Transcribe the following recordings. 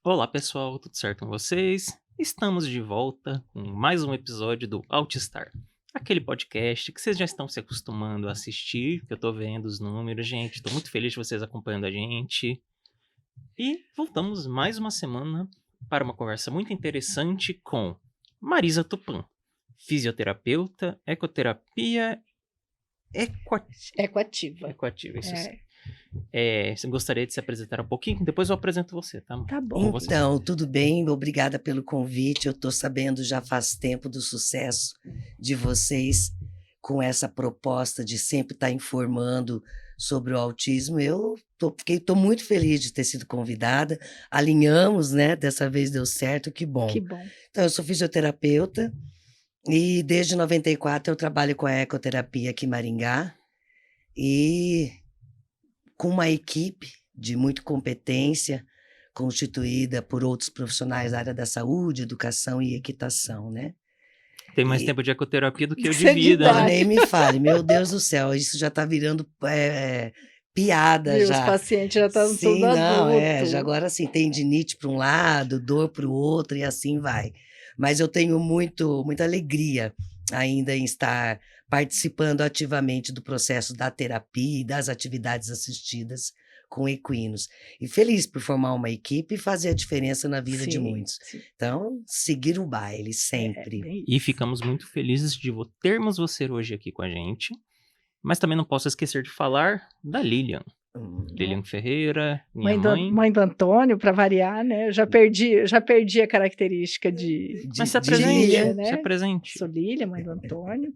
Olá pessoal, tudo certo com vocês? Estamos de volta com mais um episódio do Altstar, aquele podcast que vocês já estão se acostumando a assistir, que eu tô vendo os números, gente, tô muito feliz de vocês acompanhando a gente. E voltamos mais uma semana para uma conversa muito interessante com Marisa Tupã, fisioterapeuta, ecoterapia, Ecoativa. ecoativa, isso sim. Você gostaria de se apresentar um pouquinho? Depois eu apresento você, tá? Tá bom. Então, tudo bem, obrigada pelo convite. Eu estou sabendo já faz tempo do sucesso de vocês com essa proposta de sempre estar informando sobre o autismo. Eu estou muito feliz de ter sido convidada. Alinhamos, né? Dessa vez deu certo, que bom. Que bom. Então, eu sou fisioterapeuta e desde 94 eu trabalho com a ecoterapia aqui em Maringá e com uma equipe de muita competência, constituída por outros profissionais da área da saúde, educação e equitação, né? Tem mais tempo de ecoterapia do que eu de Isso é vida, né? Nem me fale, meu Deus do céu, isso já está virando piada Viu, já. os pacientes já estão Sim, tudo não, adulto. já agora assim, tendinite para um lado, dor para o outro e assim vai. Mas eu tenho muita alegria ainda em estar participando ativamente do processo da terapia e das atividades assistidas com equinos. E feliz por formar uma equipe e fazer a diferença na vida de muitos. Sim. Então, seguir o baile sempre. E ficamos muito felizes de termos você hoje aqui com a gente. Mas também não posso esquecer de falar da Lilian. Lilian Ferreira, minha mãe. Mãe do Antônio, para variar, né? Eu já perdi a característica de Mas se apresente, Lília, né? se apresente. Sou Lília, mãe do Antônio.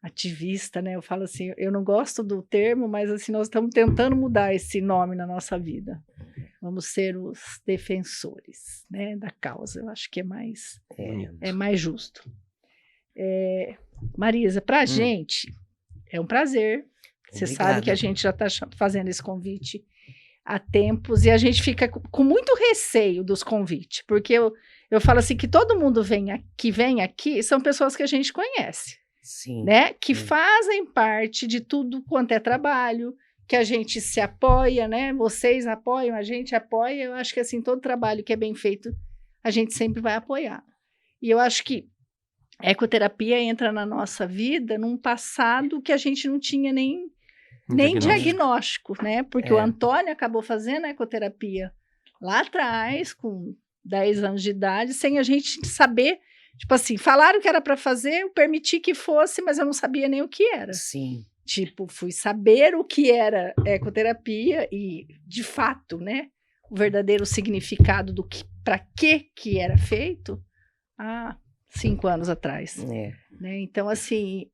Ativista, né? Eu falo assim, eu não gosto do termo, mas assim, nós estamos tentando mudar esse nome na nossa vida. Vamos ser os defensores, né, da causa. Eu acho que é mais justo. Marisa, para a gente é um prazer. Você sabe que a gente já está fazendo esse convite há tempos e a gente fica com muito receio dos convites, porque eu falo assim que todo mundo que vem aqui são pessoas que a gente conhece. Sim. Né? Que fazem parte de tudo quanto é trabalho, que a gente se apoia, né? Vocês apoiam, a gente apoia. Eu acho que assim, todo trabalho que é bem feito, a gente sempre vai apoiar. E eu acho que a ecoterapia entra na nossa vida num passado que a gente não tinha nem diagnóstico, né? Porque o Antônio acabou fazendo a ecoterapia lá atrás, com 10 anos de idade, sem a gente saber. Tipo assim, falaram que era para fazer, eu permiti que fosse, mas eu não sabia nem o que era. Sim. Tipo, fui saber o que era ecoterapia e, de fato, né, o verdadeiro significado do que, para que era feito há 5 anos atrás. Né? Então, assim,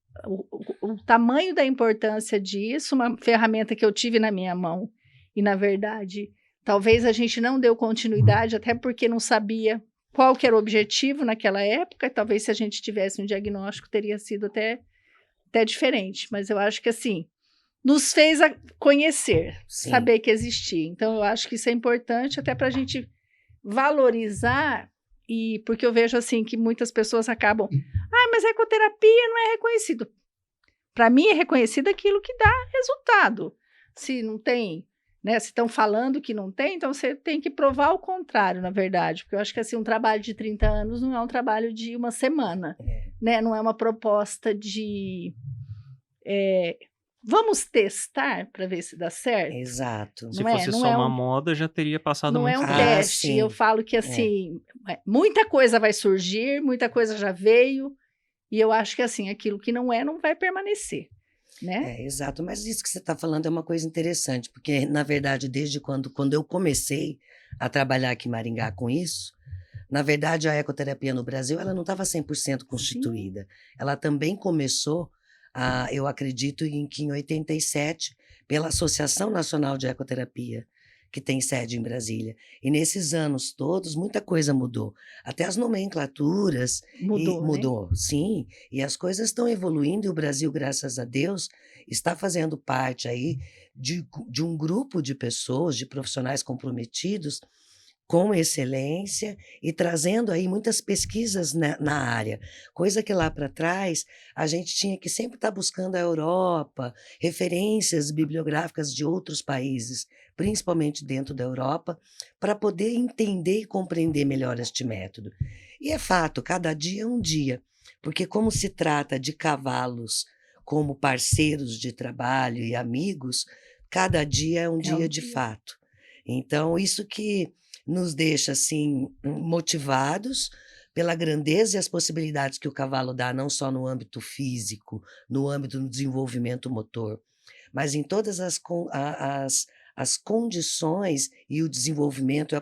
o tamanho da importância disso, uma ferramenta que eu tive na minha mão e, na verdade, talvez a gente não deu continuidade, até porque não sabia qual que era o objetivo naquela época, e talvez se a gente tivesse um diagnóstico teria sido até diferente, mas eu acho que assim, nos fez conhecer, saber que existia, então eu acho que isso é importante até para a gente valorizar, e porque eu vejo assim que muitas pessoas acabam, mas a ecoterapia não é reconhecido, para mim é reconhecido aquilo que dá resultado, se não tem, né, se estão falando que não tem, então você tem que provar o contrário, na verdade, porque eu acho que assim, um trabalho de 30 anos não é um trabalho de uma semana, né? Não é uma proposta de vamos testar para ver se dá certo. Exato. Se fosse só uma moda, já teria passado muito tempo. Não é um teste, eu falo que assim, muita coisa vai surgir, muita coisa já veio, e eu acho que assim, aquilo que não vai permanecer. Né? Exato, mas isso que você está falando é uma coisa interessante, porque, na verdade, desde quando eu comecei a trabalhar aqui em Maringá com isso, na verdade, a ecoterapia no Brasil ela não estava 100% constituída. Sim. Ela também começou, eu acredito, que em 87, pela Associação Nacional de Ecoterapia, que tem sede em Brasília. E nesses anos todos, muita coisa mudou. Até as nomenclaturas mudou, né? Sim. E as coisas estão evoluindo e o Brasil, graças a Deus, está fazendo parte aí de um grupo de pessoas, de profissionais comprometidos com excelência e trazendo aí muitas pesquisas na área, coisa que lá para trás a gente tinha que sempre estar buscando a Europa, referências bibliográficas de outros países, principalmente dentro da Europa, para poder entender e compreender melhor este método. E é fato, cada dia é um dia, porque como se trata de cavalos como parceiros de trabalho e amigos, cada dia é um dia de fato. Então, isso que nos deixa assim motivados pela grandeza e as possibilidades que o cavalo dá, não só no âmbito físico, no âmbito do desenvolvimento motor, mas em todas as condições e o desenvolvimento e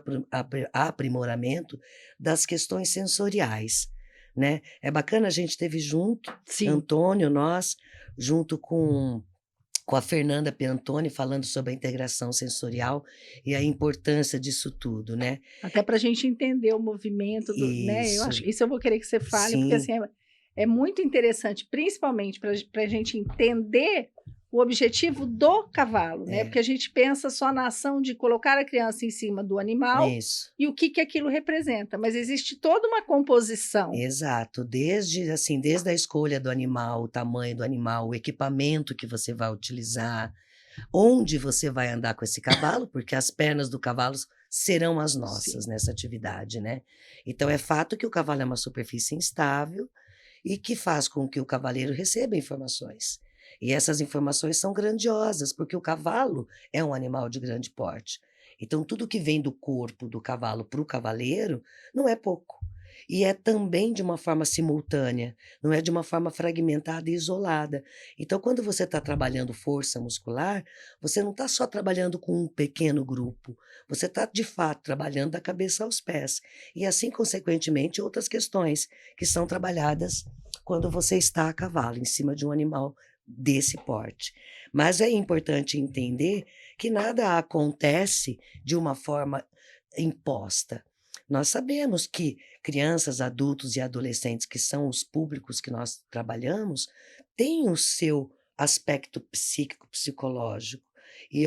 aprimoramento das questões sensoriais, né? É bacana, a gente teve junto, Sim. Antônio, nós, junto com a Fernanda Piantoni, falando sobre a integração sensorial e a importância disso tudo, né? Até para a gente entender o movimento, né? Eu acho, isso eu vou querer que você fale, porque assim, é muito interessante, principalmente para a gente entender o objetivo do cavalo, né? Porque a gente pensa só na ação de colocar a criança em cima do animal e o que aquilo representa, mas existe toda uma composição. Exato, desde a escolha do animal, o tamanho do animal, o equipamento que você vai utilizar, onde você vai andar com esse cavalo, porque as pernas do cavalo serão as nossas nessa atividade, né? Então é fato que o cavalo é uma superfície instável e que faz com que o cavaleiro receba informações. E essas informações são grandiosas, porque o cavalo é um animal de grande porte. Então, tudo que vem do corpo do cavalo para o cavaleiro não é pouco. E é também de uma forma simultânea, não é de uma forma fragmentada e isolada. Então, quando você está trabalhando força muscular, você não está só trabalhando com um pequeno grupo, você está, de fato, trabalhando da cabeça aos pés. E assim, consequentemente, outras questões que são trabalhadas quando você está a cavalo, em cima de um animal desse porte. Mas é importante entender que nada acontece de uma forma imposta. Nós sabemos que crianças, adultos e adolescentes, que são os públicos que nós trabalhamos, têm o seu aspecto psíquico, psicológico. E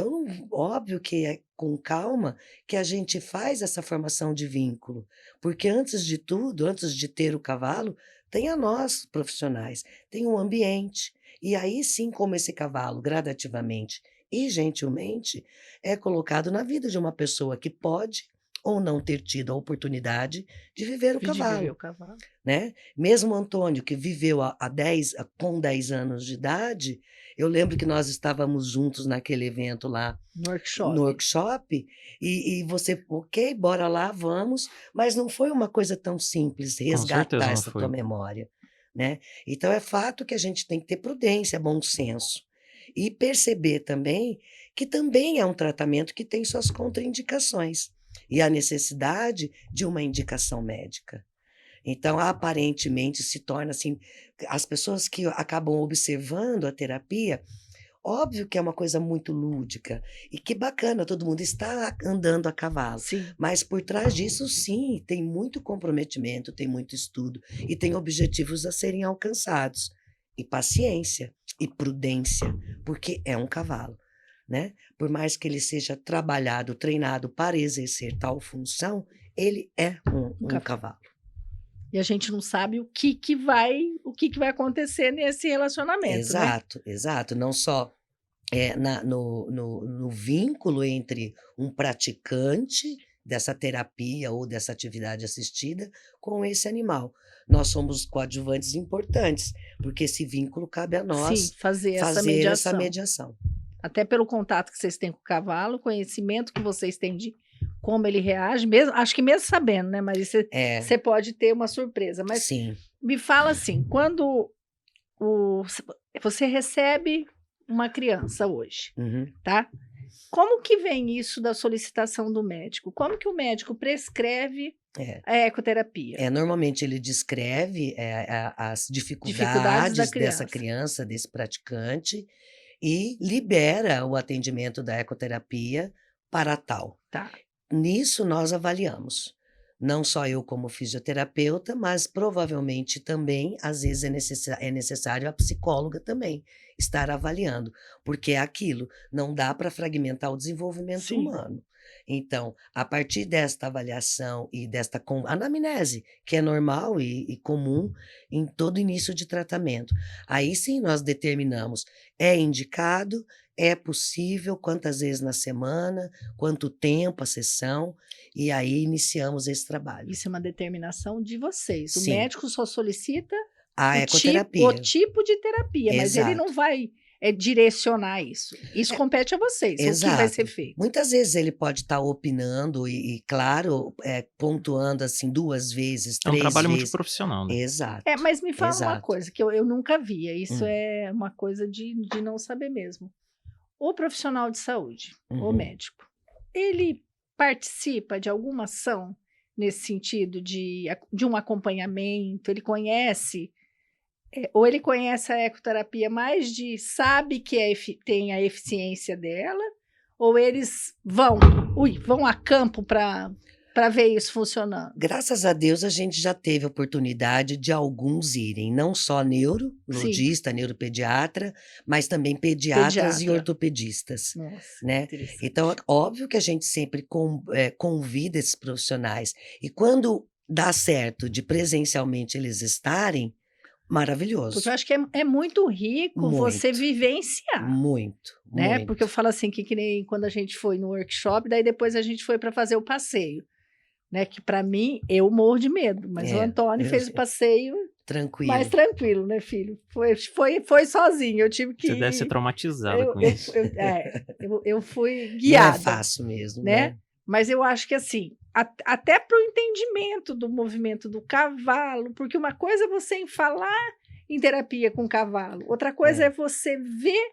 óbvio que é com calma que a gente faz essa formação de vínculo, porque antes de tudo, antes de ter o cavalo, tem a nós, profissionais, tem um ambiente. E aí sim, como esse cavalo, gradativamente e gentilmente, é colocado na vida de uma pessoa que pode ou não ter tido a oportunidade de viver o cavalo. Né? Mesmo o Antônio, que viveu com 10 anos de idade, eu lembro que nós estávamos juntos naquele evento lá, no workshop, e você, ok, bora lá, vamos, mas não foi uma coisa tão simples resgatar essa tua memória. Né? Então é fato que a gente tem que ter prudência, bom senso, e perceber também que também é um tratamento que tem suas contraindicações e a necessidade de uma indicação médica. Então, aparentemente, se torna assim, as pessoas que acabam observando a terapia, óbvio que é uma coisa muito lúdica e que bacana, todo mundo está andando a cavalo. Sim. Mas por trás disso, sim, tem muito comprometimento, tem muito estudo e tem objetivos a serem alcançados. E paciência e prudência, porque é um cavalo. Né? Por mais que ele seja trabalhado, treinado para exercer tal função, ele é um cavalo. E a gente não sabe o que vai acontecer nesse relacionamento. Exato, né? Exato. Não só no vínculo entre um praticante dessa terapia ou dessa atividade assistida com esse animal. Nós somos coadjuvantes importantes, porque esse vínculo cabe a nós fazer essa mediação. Até pelo contato que vocês têm com o cavalo, conhecimento que vocês têm de como ele reage, mesmo, acho que mesmo sabendo, né? Mas você pode ter uma surpresa. Mas sim. Me fala assim, quando você recebe uma criança hoje, tá? Como que vem isso da solicitação do médico? Como que o médico prescreve a ecoterapia? Normalmente ele descreve as dificuldades dessa criança, desse praticante, e libera o atendimento da ecoterapia para tal. Tá. Nisso nós avaliamos. Não só eu como fisioterapeuta, mas provavelmente também, às vezes, é necessário a psicóloga também estar avaliando, porque é aquilo, não dá para fragmentar o desenvolvimento humano. Então, a partir desta avaliação e desta anamnese, que é normal e comum em todo início de tratamento, aí sim nós determinamos, é indicado, é possível, quantas vezes na semana, quanto tempo a sessão, e aí iniciamos esse trabalho. Isso é uma determinação de vocês. O Sim. médico só solicita A o ecoterapia. tipo de terapia, mas ele não Exato. vai direcionar isso. Isso compete a vocês, o que vai ser Exato. feito. Muitas vezes ele pode estar opinando claro, pontuando assim 2 vezes, É um 3 trabalho vezes. multiprofissional, né? Exato. Mas me fala uma Exato. coisa que eu nunca via, isso Hum. é uma coisa de não saber mesmo. O profissional de saúde, o Uhum. médico, ele participa de alguma ação nesse sentido de um acompanhamento, ele conhece, ou ele conhece a ecoterapia mais sabe que tem a eficiência dela, ou eles vão a campo para ver isso funcionando? Graças a Deus a gente já teve a oportunidade de alguns irem, não só neurologista, neuropediatra, mas também pediatras e Pediatra. ortopedistas, Nossa, né? interessante. Então, é óbvio que a gente sempre convida esses profissionais. E quando dá certo de presencialmente eles estarem, maravilhoso. Porque eu acho que é muito rico você Muito. vivenciar, Muito, né? muito. Porque eu falo assim, que nem quando a gente foi no workshop, daí depois a gente foi para fazer o passeio, né? Que para mim, eu morro de medo, mas o Antônio eu fez o sei. passeio Tranquilo. mais tranquilo, né, filho? Foi sozinho, eu tive que Você deve ser ir. traumatizada com isso. Eu fui Não guiada, é fácil mesmo, né? né? Mas eu acho que assim, até para o entendimento do movimento do cavalo, porque uma coisa é você falar em terapia com cavalo, outra coisa é você ver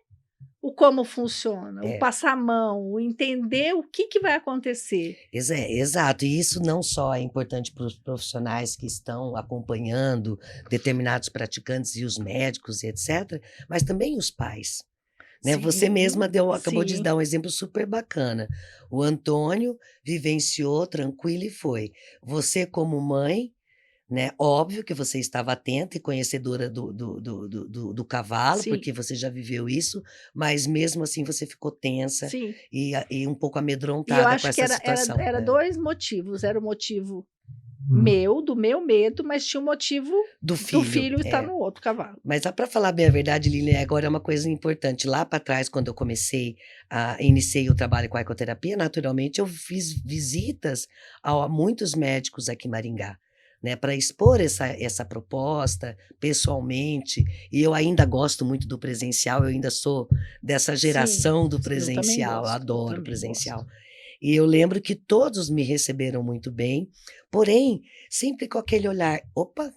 como funciona, o passar a mão, o entender o que vai acontecer. Exato, e isso não só é importante para os profissionais que estão acompanhando determinados praticantes e os médicos e etc., mas também os pais. Né? Você mesma acabou de dar um exemplo super bacana. O Antônio vivenciou tranquilo e foi. Você como mãe, né? Óbvio que você estava atenta e conhecedora do cavalo, Sim. porque você já viveu isso, mas mesmo assim você ficou tensa e um pouco amedrontada com essa situação. Era 2 motivos. Era o motivo do meu medo, mas tinha o motivo do filho estar no outro cavalo. Mas para falar bem a verdade, Lilian, agora é uma coisa importante. Lá para trás, quando eu iniciei o trabalho com a ecoterapia, naturalmente eu fiz visitas a muitos médicos aqui em Maringá, né, para expor essa proposta pessoalmente, e eu ainda gosto muito do presencial, eu ainda sou dessa geração do presencial, adoro presencial. E eu lembro que todos me receberam muito bem, porém, sempre com aquele olhar, opa,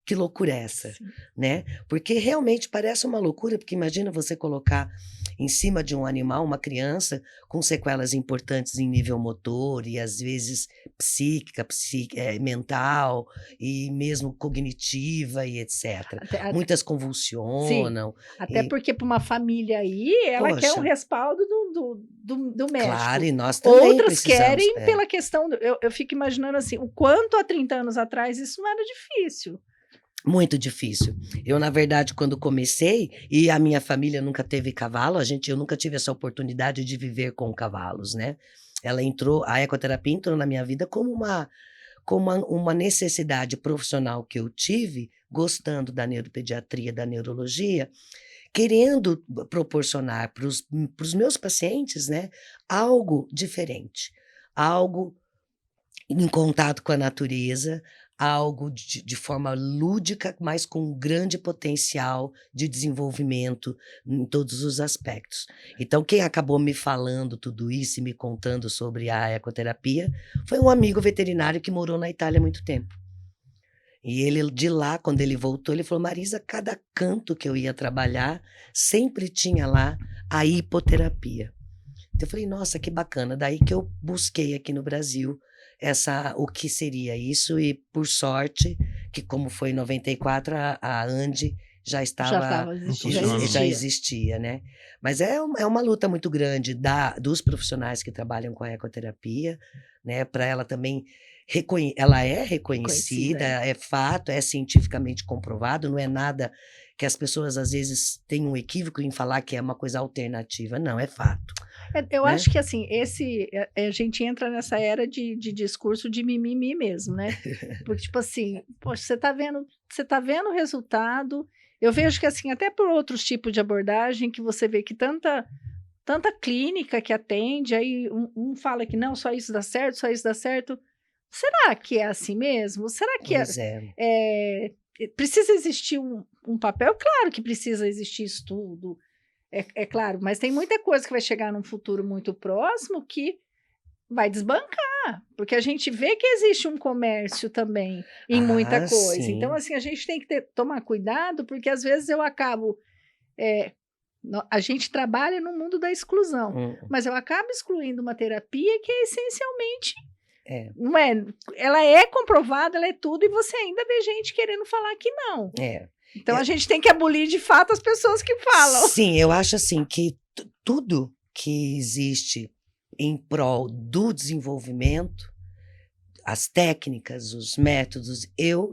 que loucura é essa, né? Porque realmente parece uma loucura, porque imagina você colocar em cima de um animal uma criança com sequelas importantes em nível motor e às vezes psíquica, mental e mesmo cognitiva e etc. Muitas convulsionam. Sim. Até porque para uma família aí, ela quer o respaldo do médico. Claro, e nós também Outras querem pela questão... Eu fico imaginando assim, o quanto há 30 anos atrás isso não era difícil. Muito difícil. Eu, na verdade, quando comecei, e a minha família nunca teve cavalo, eu nunca tive essa oportunidade de viver com cavalos, né? A ecoterapia entrou na minha vida como uma necessidade profissional que eu tive, gostando da neuropediatria, da neurologia, querendo proporcionar para os meus pacientes, né, algo diferente, algo em contato com a natureza, algo de forma lúdica, mas com um grande potencial de desenvolvimento em todos os aspectos. Então, quem acabou me falando tudo isso e me contando sobre a ecoterapia foi um amigo veterinário que morou na Itália há muito tempo. E ele, de lá, quando ele voltou, ele falou, Marisa, cada canto que eu ia trabalhar, sempre tinha lá a hipoterapia. Então, eu falei, nossa, que bacana. Daí que eu busquei aqui no Brasil o que seria isso, e por sorte, que como foi em 94, a Andi já existia, né? Mas é uma luta muito grande dos profissionais que trabalham com a ecoterapia, né? Para ela também, ela é reconhecida, é fato, é cientificamente comprovado, não é nada que as pessoas às vezes têm um equívoco em falar que é uma coisa alternativa, não, é fato. Eu né? acho que assim, a gente entra nessa era de discurso de mimimi mesmo, né? Porque, tipo assim, poxa, você tá vendo o resultado. Eu vejo que assim, até por outros tipos de abordagem, que você vê que tanta clínica que atende, aí um fala que não, só isso dá certo, só isso dá certo. Será que é assim mesmo? Será que Pois é. precisa existir um papel? Claro que precisa existir estudo, é claro, mas tem muita coisa que vai chegar num futuro muito próximo que vai desbancar, porque a gente vê que existe um comércio também em muita Ah, coisa. Então, sim. assim, a gente tem que tomar cuidado, porque às vezes eu acabo. A gente trabalha no mundo da exclusão, Hum, mas eu acabo excluindo uma terapia que é essencialmente. É, Não é, ela é comprovada, ela é tudo, e você ainda vê gente querendo falar que não. é. Então a gente tem que abolir de fato as pessoas que falam. Sim, eu acho assim que tudo que existe em prol do desenvolvimento, as técnicas, os métodos, eu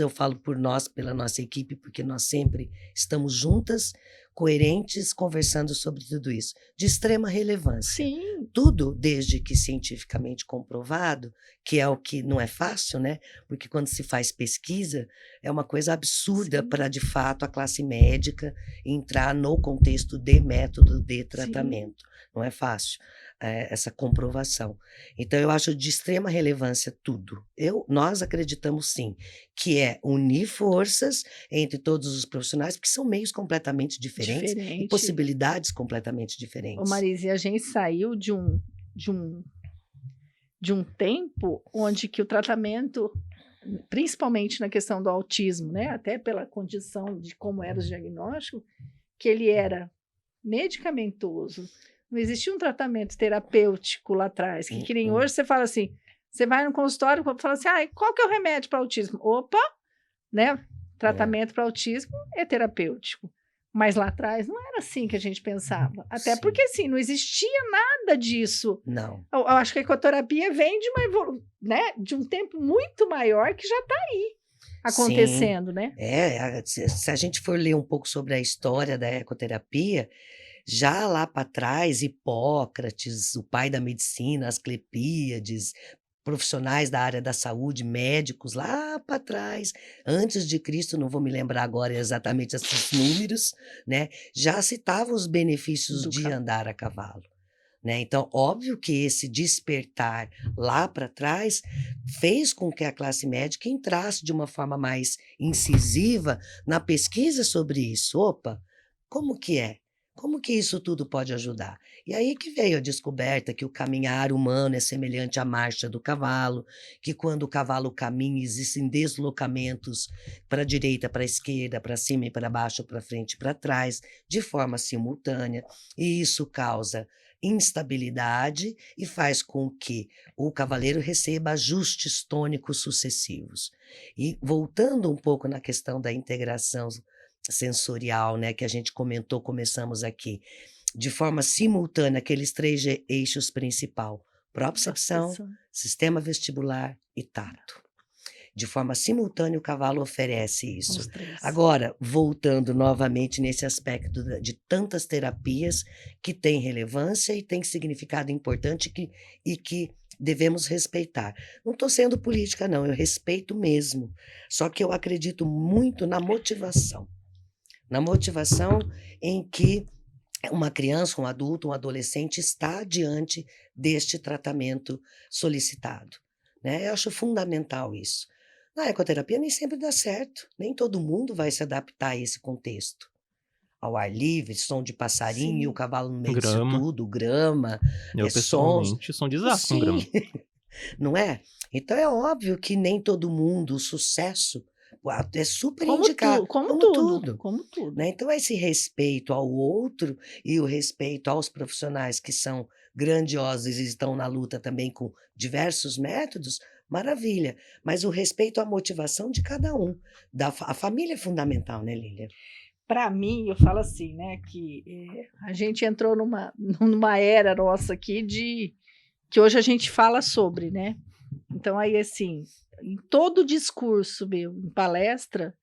falo por nós, pela nossa equipe, porque nós sempre estamos juntas, coerentes, conversando sobre tudo isso, de extrema relevância. Sim, Tudo desde que cientificamente comprovado, que é o que não é fácil, né? Porque quando se faz pesquisa, é uma coisa absurda Sim. para, de fato, a classe médica entrar no contexto de método de tratamento. Não é fácil essa comprovação. Então, eu acho de extrema relevância tudo. Nós acreditamos, sim, que é unir forças entre todos os profissionais, porque são meios completamente diferentes e diferente. possibilidades completamente Ô, diferentes. Marisa, a gente saiu de um tempo onde que o tratamento, principalmente na questão do autismo, né, até pela condição de como era o diagnóstico, que ele era medicamentoso. Não existia um tratamento terapêutico lá atrás, que nem hoje você fala assim, você vai no consultório e fala assim, qual que é o remédio para autismo? Opa, né? Tratamento para autismo é terapêutico. Mas lá atrás não era assim que a gente pensava. Até Sim. porque, assim, não existia nada disso. Não. Eu acho que a ecoterapia vem de um tempo muito maior que já está aí acontecendo, né? Se a gente for ler um pouco sobre a história da ecoterapia, já lá para trás, Hipócrates, o pai da medicina, Asclepíades, profissionais da área da saúde, médicos, lá para trás, antes de Cristo, não vou me lembrar agora exatamente esses números, né? Já citavam os benefícios de andar a cavalo. Né? Então, óbvio que esse despertar lá para trás fez com que a classe médica entrasse de uma forma mais incisiva na pesquisa sobre isso. Opa, como que é? Como que isso tudo pode ajudar? E aí que veio a descoberta que o caminhar humano é semelhante à marcha do cavalo, que quando o cavalo caminha existem deslocamentos para a direita, para a esquerda, para cima e para baixo, para frente e para trás, de forma simultânea, e isso causa instabilidade e faz com que o cavaleiro receba ajustes tônicos sucessivos. E voltando um pouco na questão da integração sensorial, né, que a gente começamos aqui, de forma simultânea, aqueles 3 eixos principais, propriocepção, sistema vestibular e tato. De forma simultânea, o cavalo oferece isso. Agora, voltando novamente nesse aspecto de tantas terapias que têm relevância e têm significado importante e que devemos respeitar. Não estou sendo política, não, eu respeito mesmo. Só que eu acredito muito na motivação. Na motivação em que uma criança, um adulto, um adolescente está diante deste tratamento solicitado. Né? Eu acho fundamental isso. Na ecoterapia nem sempre dá certo, nem todo mundo vai se adaptar a esse contexto. Ao ar livre, som de passarinho, e o cavalo no meio disso tudo, grama, Eu, sons. pessoalmente, sou um desastre com grama. Não é? Então é óbvio que nem todo mundo, o sucesso é super indicado. Como tudo. Né? Então esse respeito ao outro e o respeito aos profissionais que são grandiosos e estão na luta também com diversos métodos, maravilha. Mas o respeito à motivação de cada um. A família é fundamental, né, Lília? Para mim, eu falo assim, né, que a gente entrou numa era nossa aqui que hoje a gente fala sobre, né? Então, aí, assim, em todo discurso meu, em palestra,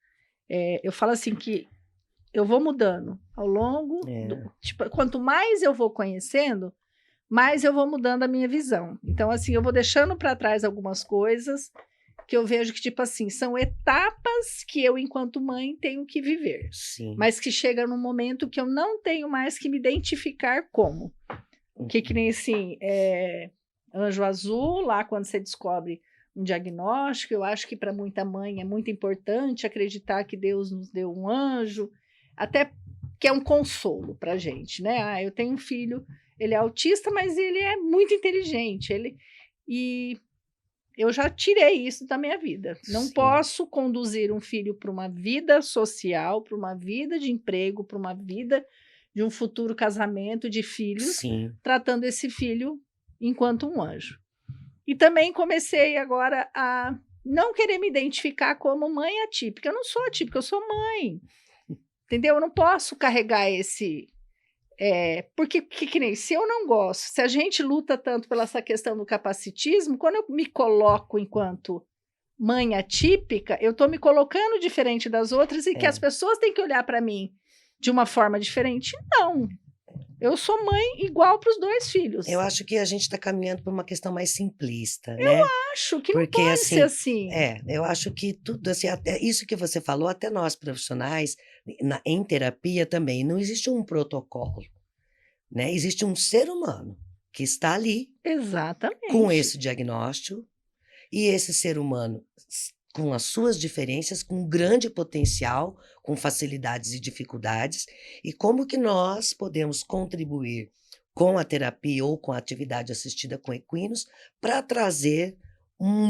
eu falo assim que eu vou mudando ao longo, tipo, quanto mais eu vou conhecendo, mais eu vou mudando a minha visão. Então, assim, eu vou deixando para trás algumas coisas que eu vejo que, tipo assim, são etapas que eu, enquanto mãe, tenho que viver. Sim. Mas que chega num momento que eu não tenho mais que me identificar como. Que nem assim, Anjo Azul, lá quando você descobre um diagnóstico, eu acho que para muita mãe é muito importante acreditar que Deus nos deu um anjo, até que é um consolo para gente, né? Ah, eu tenho um filho, ele é autista, mas ele é muito inteligente, e eu já tirei isso da minha vida. Não Sim. posso conduzir um filho para uma vida social, para uma vida de emprego, para uma vida de um futuro casamento de filhos, Sim. tratando esse filho enquanto um anjo. E também comecei agora a não querer me identificar como mãe atípica. Eu não sou atípica, eu sou mãe. Entendeu? Eu não posso carregar esse... porque que nem, se eu não gosto, se a gente luta tanto pela essa questão do capacitismo, quando eu me coloco enquanto mãe atípica, eu estou me colocando diferente das outras e que as pessoas têm que olhar para mim de uma forma diferente. Não. Eu sou mãe igual para os 2 filhos. Eu acho que a gente está caminhando por uma questão mais simplista, né? Eu acho que Porque, não pode assim, ser assim. Eu acho que tudo, assim, até isso que você falou, até nós profissionais, em terapia também, não existe um protocolo, né? Existe um ser humano que está ali Exatamente. com esse diagnóstico, e esse ser humano, com as suas diferenças, com grande potencial, com facilidades e dificuldades, e como que nós podemos contribuir com a terapia ou com a atividade assistida com equinos para trazer uma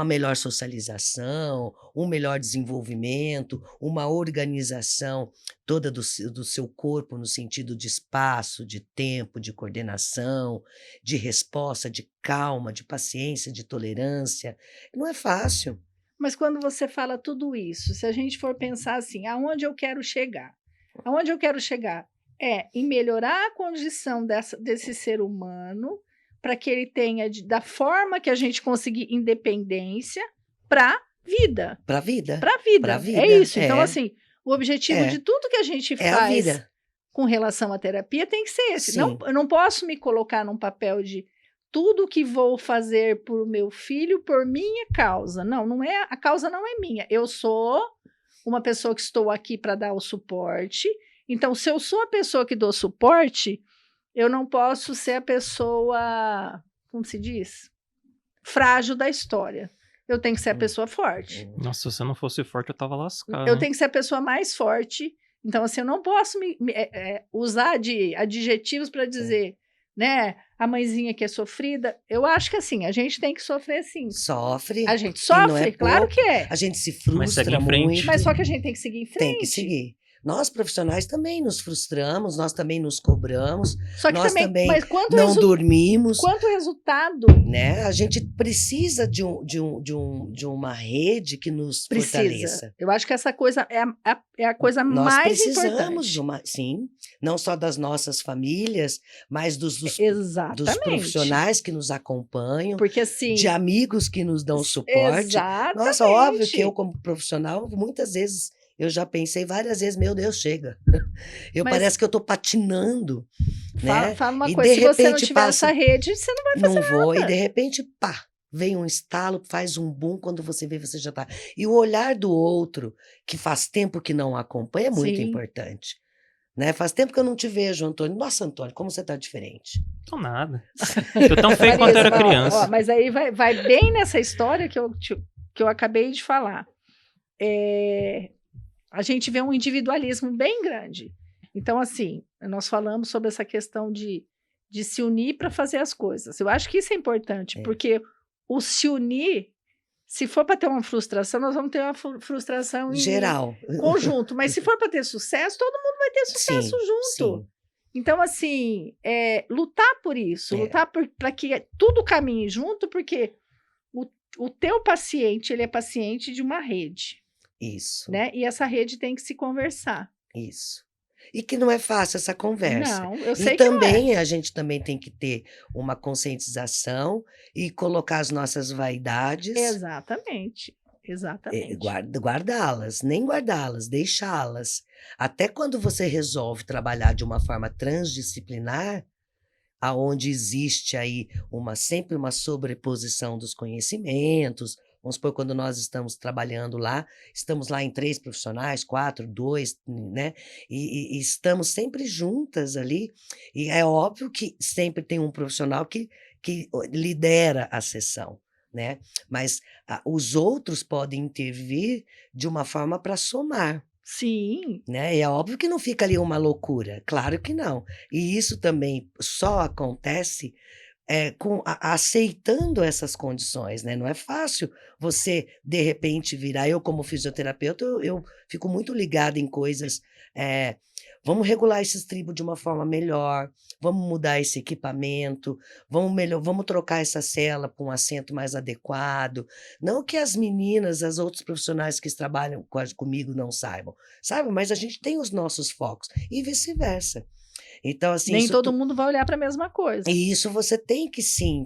melhor socialização, um melhor desenvolvimento, uma organização toda do seu corpo no sentido de espaço, de tempo, de coordenação, de resposta, de calma, de paciência, de tolerância. Não é fácil. Mas quando você fala tudo isso, se a gente for pensar assim, aonde eu quero chegar? Aonde eu quero chegar é em melhorar a condição desse ser humano para que ele tenha, da forma que a gente conseguir independência para vida. Para a vida. Para a vida. Pra vida, É isso. Então, é. assim, o objetivo É. de tudo que a gente É a faz vida. com relação à terapia tem que ser esse. Sim. Não, eu não posso me colocar num papel de tudo que vou fazer por meu filho por minha causa. Não é, a causa não é minha. Eu sou uma pessoa que estou aqui para dar o suporte. Então, se eu sou a pessoa que dou suporte, eu não posso ser a pessoa, como se diz? Frágil da história. Eu tenho que ser a pessoa forte. Nossa, se eu não fosse forte, eu tava lascado. Eu tenho que ser a pessoa mais forte. Então, assim, eu não posso usar de adjetivos para dizer, né, a mãezinha que é sofrida. Eu acho que, assim, a gente tem que sofrer, sim. Sofre. A gente e não sofre, é claro pouco. que é. A gente se Mas segue frustra em frente. muito. Mas só que a gente tem que seguir em frente. Tem que seguir. Nós, profissionais, também nos frustramos, nós também nos cobramos, Só que nós também mas quanto não dormimos, resultado né? A gente precisa de uma rede que nos precisa? fortaleça. Eu acho que essa coisa é a coisa Nós mais precisamos importante. de uma, sim, não só das nossas famílias, mas dos Exatamente. profissionais que nos acompanham, Porque, assim... de amigos que nos dão suporte. Exatamente. Nossa, óbvio que eu, como profissional, muitas vezes, eu já pensei várias vezes, meu Deus, chega. Mas- Parece que eu estou patinando, né? Fala uma E coisa, de se você não repente tiver passa- essa rede, você não vai Não fazer vou, nada. e de repente, pá, vem um estalo, faz um boom, quando você vê, você já tá. E o olhar do outro, que faz tempo que não acompanha, é muito Sim. importante. Né? Faz tempo que eu não te vejo, Antônio. Nossa, Antônio, como você tá diferente. Tô nada. Tô tão feio quanto eu era Marisa, criança. ó, mas aí vai bem nessa história que eu acabei de falar. A gente vê um individualismo bem grande. Então, assim, nós falamos sobre essa questão de se unir para fazer as coisas. Eu acho que isso é importante, porque o se unir, se for para ter uma frustração, nós vamos ter uma frustração em Geral. conjunto. Mas se for para ter sucesso, todo mundo vai ter sucesso Sim, junto. sim. Então, assim, lutar por isso, É. lutar para que tudo caminhe junto, porque o teu paciente, ele é paciente de uma rede, Isso, né? E essa rede tem que se conversar. isso. E que não é fácil essa conversa. Não, eu sei E que não é. também a gente também tem que ter uma conscientização e colocar as nossas vaidades, Exatamente, exatamente. guardá-las, nem guardá-las, deixá-las. Até quando você resolve trabalhar de uma forma transdisciplinar, aonde existe aí sempre uma sobreposição dos conhecimentos. Vamos supor, quando nós estamos trabalhando lá, estamos lá em 3 profissionais, 4, 2, né? E estamos sempre juntas ali. E é óbvio que sempre tem um profissional que lidera a sessão, né? Mas os outros podem intervir de uma forma para somar. Sim. Né? E é óbvio que não fica ali uma loucura, claro que não. E isso também só acontece aceitando essas condições, né? Não é fácil você, de repente, virar. Eu, como fisioterapeuta, eu fico muito ligada em coisas. Vamos regular esse estribo de uma forma melhor, vamos mudar esse equipamento, vamos trocar essa cela para um assento mais adequado. Não que as meninas, as outros profissionais que trabalham comigo não saibam, mas a gente tem os nossos focos e vice-versa. Então, assim, nem todo mundo vai olhar para a mesma coisa. E isso você tem que, sim,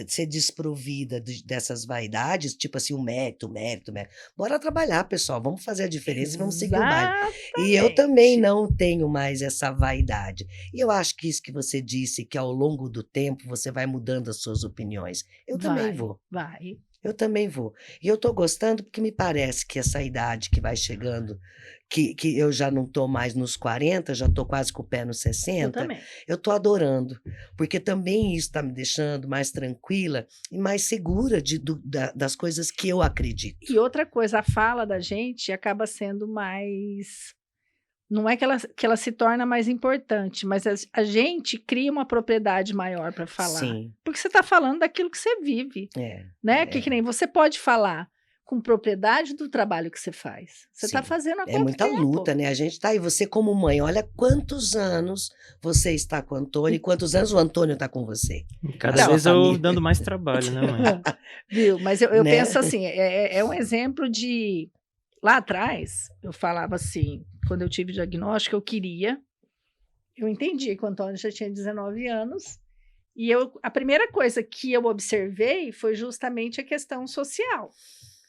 ser desprovida dessas vaidades, tipo assim, o mérito. Bora trabalhar, pessoal, vamos fazer a diferença e vamos seguir o baile. E eu também não tenho mais essa vaidade. E eu acho que isso que você disse, que ao longo do tempo você vai mudando as suas opiniões. Eu também vou. Vai. Eu também vou. E eu estou gostando porque me parece que essa idade que vai chegando, que eu já não estou mais nos 40, já estou quase com o pé nos 60, eu estou adorando. Porque também isso está me deixando mais tranquila e mais segura das coisas que eu acredito. E outra coisa, a fala da gente acaba sendo mais... Não é que ela se torna mais importante, mas a gente cria uma propriedade maior para falar. Sim. Porque você está falando daquilo que você vive. Né? Que nem você pode falar com propriedade do trabalho que você faz. Você está fazendo há quanto tempo? É muita luta, né? A gente está aí, você como mãe, olha quantos anos você está com o Antônio e quantos anos o Antônio está com você. Cada vez eu dando mais trabalho, né, mãe? Viu? Mas eu penso assim, é um exemplo de... Lá atrás, eu falava assim, quando eu tive diagnóstico, eu entendi que o Antônio já tinha 19 anos, e a primeira coisa que eu observei foi justamente a questão social,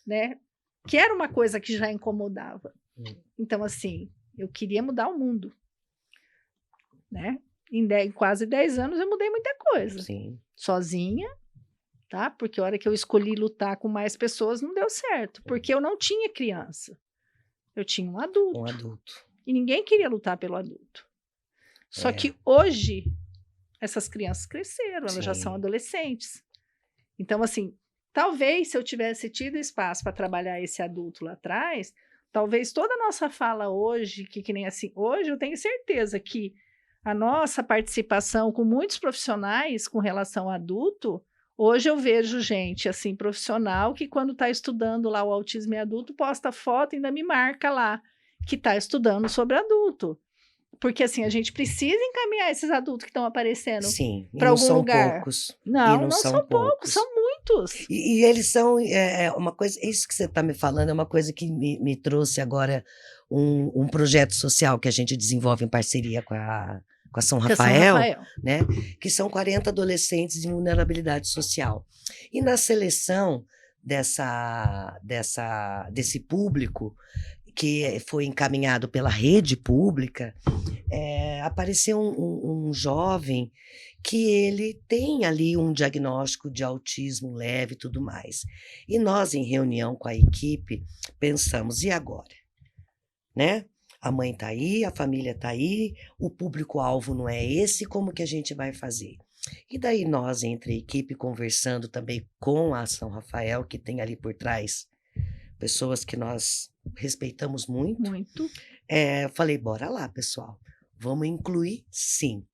né? Que era uma coisa que já incomodava. Então, assim, eu queria mudar o mundo, né? Em quase 10 anos eu mudei muita coisa. Sim. Sozinha, tá? Porque a hora que eu escolhi lutar com mais pessoas não deu certo, porque eu não tinha criança. Eu tinha um adulto. Um adulto. E ninguém queria lutar pelo adulto. Só que hoje, essas crianças cresceram, elas já são adolescentes. Então, assim, talvez se eu tivesse tido espaço para trabalhar esse adulto lá atrás, talvez toda a nossa fala hoje, que nem assim, hoje eu tenho certeza que a nossa participação com muitos profissionais com relação ao adulto, hoje eu vejo gente, assim, profissional, que quando está estudando lá o autismo em adulto, posta foto e ainda me marca lá, que está estudando sobre adulto. Porque, assim, a gente precisa encaminhar esses adultos que estão aparecendo para algum lugar. Poucos. Não são poucos, são muitos. E eles são uma coisa, isso que você está me falando é uma coisa que me trouxe agora um projeto social que a gente desenvolve em parceria com a São Rafael, né? Que são 40 adolescentes em vulnerabilidade social. E na seleção desse público, que foi encaminhado pela rede pública, apareceu um jovem que ele tem ali um diagnóstico de autismo leve e tudo mais. E nós, em reunião com a equipe, pensamos, e agora? Né? A mãe está aí, a família está aí, o público-alvo não é esse, como que a gente vai fazer? E daí nós, entre a equipe, conversando também com a São Rafael, que tem ali por trás pessoas que nós respeitamos muito. Falei, bora lá, pessoal, vamos incluir sim.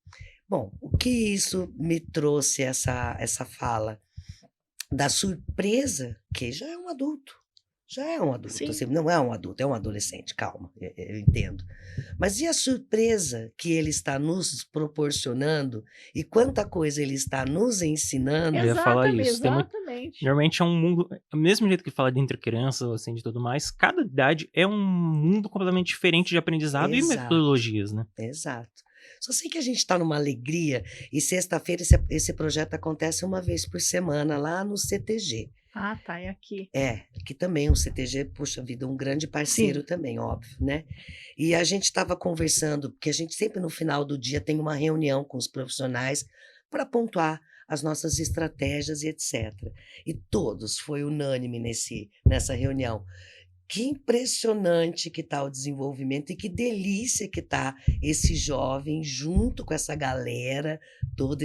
Bom, o que isso me trouxe essa fala? Da surpresa, que já é um adulto. Assim, não é um adulto, é um adolescente, calma, eu entendo. Mas e a surpresa que ele está nos proporcionando e quanta coisa ele está nos ensinando? Eu ia falar isso. Exatamente. Normalmente é um mundo, do mesmo jeito que fala de entre crianças, assim, de tudo mais, cada idade é um mundo completamente diferente de aprendizado e metodologias, né? Exato. Só sei que a gente está numa alegria e sexta-feira esse projeto acontece uma vez por semana lá no CTG. Ah, tá, é aqui. Que também o CTG, puxa vida, um grande parceiro também, óbvio, né? E a gente estava conversando, porque a gente sempre no final do dia tem uma reunião com os profissionais para pontuar as nossas estratégias e etc. E todos, foi unânime nessa reunião. Que impressionante que está o desenvolvimento e que delícia que está esse jovem junto com essa galera, todos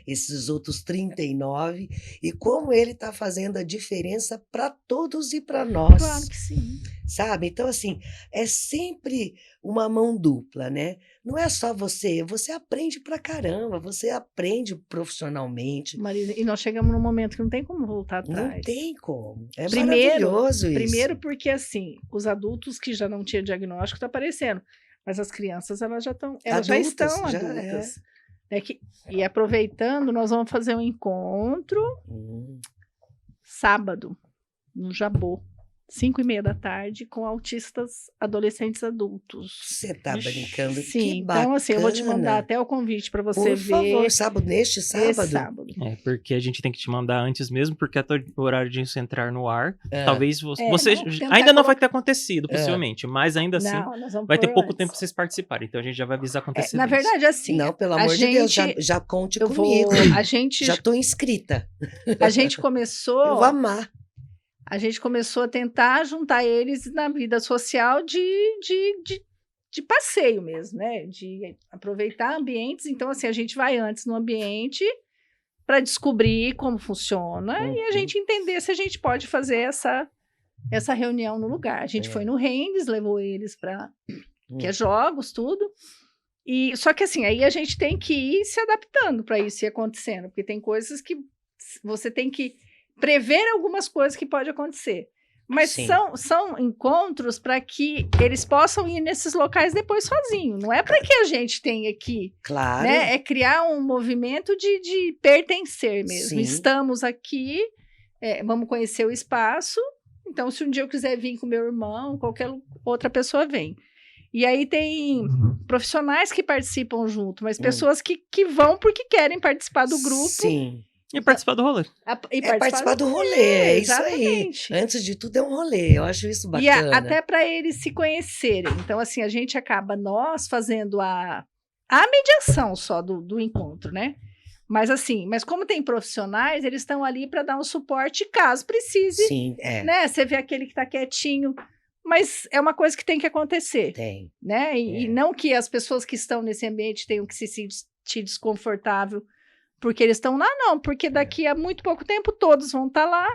esses outros 39, e como ele está fazendo a diferença para todos e para nós. Claro que sim. Sabe? Então, assim, é sempre uma mão dupla, né? Não é só você aprende pra caramba, você aprende profissionalmente. Marisa, e nós chegamos num momento que não tem como voltar atrás. Não tem como. É Primeiro- maravilhoso isso. Primeiro porque, assim, os adultos que já não tinham diagnóstico estão aparecendo, mas as crianças, elas já estão adultas. E aproveitando, nós vamos fazer um encontro sábado, no Jabô, 5:30 da tarde, com autistas adolescentes adultos. Você tá brincando? Sim, Que bacana. então assim, eu vou te mandar até o convite para você Por ver. favor, sábado, neste sábado? Esse sábado. Porque a gente tem que te mandar antes mesmo, porque até o horário disso entrar no ar, Ah, talvez você... É, você vamos tentar ainda não vai colocar- ter acontecido, possivelmente, mas ainda assim Não, nós vamos vai ter pôr pouco antes. tempo para vocês participarem, então a gente já vai avisar com antecedência. Na verdade, assim, não, pelo a amor de Deus, gente- já conte eu comigo. vou. A gente, Já tô inscrita. a gente começou. Eu vou amar. A gente começou a tentar juntar eles na vida social de passeio mesmo, né? De aproveitar ambientes. Então, assim, a gente vai antes no ambiente para descobrir como funciona e a Uhum. gente entender se a gente pode fazer essa reunião no lugar. A gente É. foi no Rendes, levou eles para que é Hum. jogos, tudo. E só que assim, aí a gente tem que ir se adaptando para isso ir acontecendo, porque tem coisas que você tem que prever algumas coisas que pode acontecer. Mas Sim. são encontros para que eles possam ir nesses locais depois sozinho. Não é para que a gente tenha que, Claro. né? É criar um movimento de pertencer mesmo. Sim. Estamos aqui, vamos conhecer o espaço. Então, se um dia eu quiser vir com meu irmão, qualquer outra pessoa vem. E aí tem profissionais que participam junto, mas pessoas que vão porque querem participar do grupo. Sim. E participar do rolê. E Participar do rolê, é isso aí. exatamente. Antes de tudo é um rolê, eu acho isso E bacana. até para eles se conhecerem. Então, assim, a gente acaba nós fazendo a mediação só do encontro, né? Mas assim, como tem profissionais, eles estão ali para dar um suporte caso precise, Sim, né? Você vê aquele que está quietinho, mas é uma coisa que tem que acontecer, tem. né? E não que as pessoas que estão nesse ambiente tenham que se sentir desconfortável porque eles estão lá, não, porque daqui a muito pouco tempo todos vão estar lá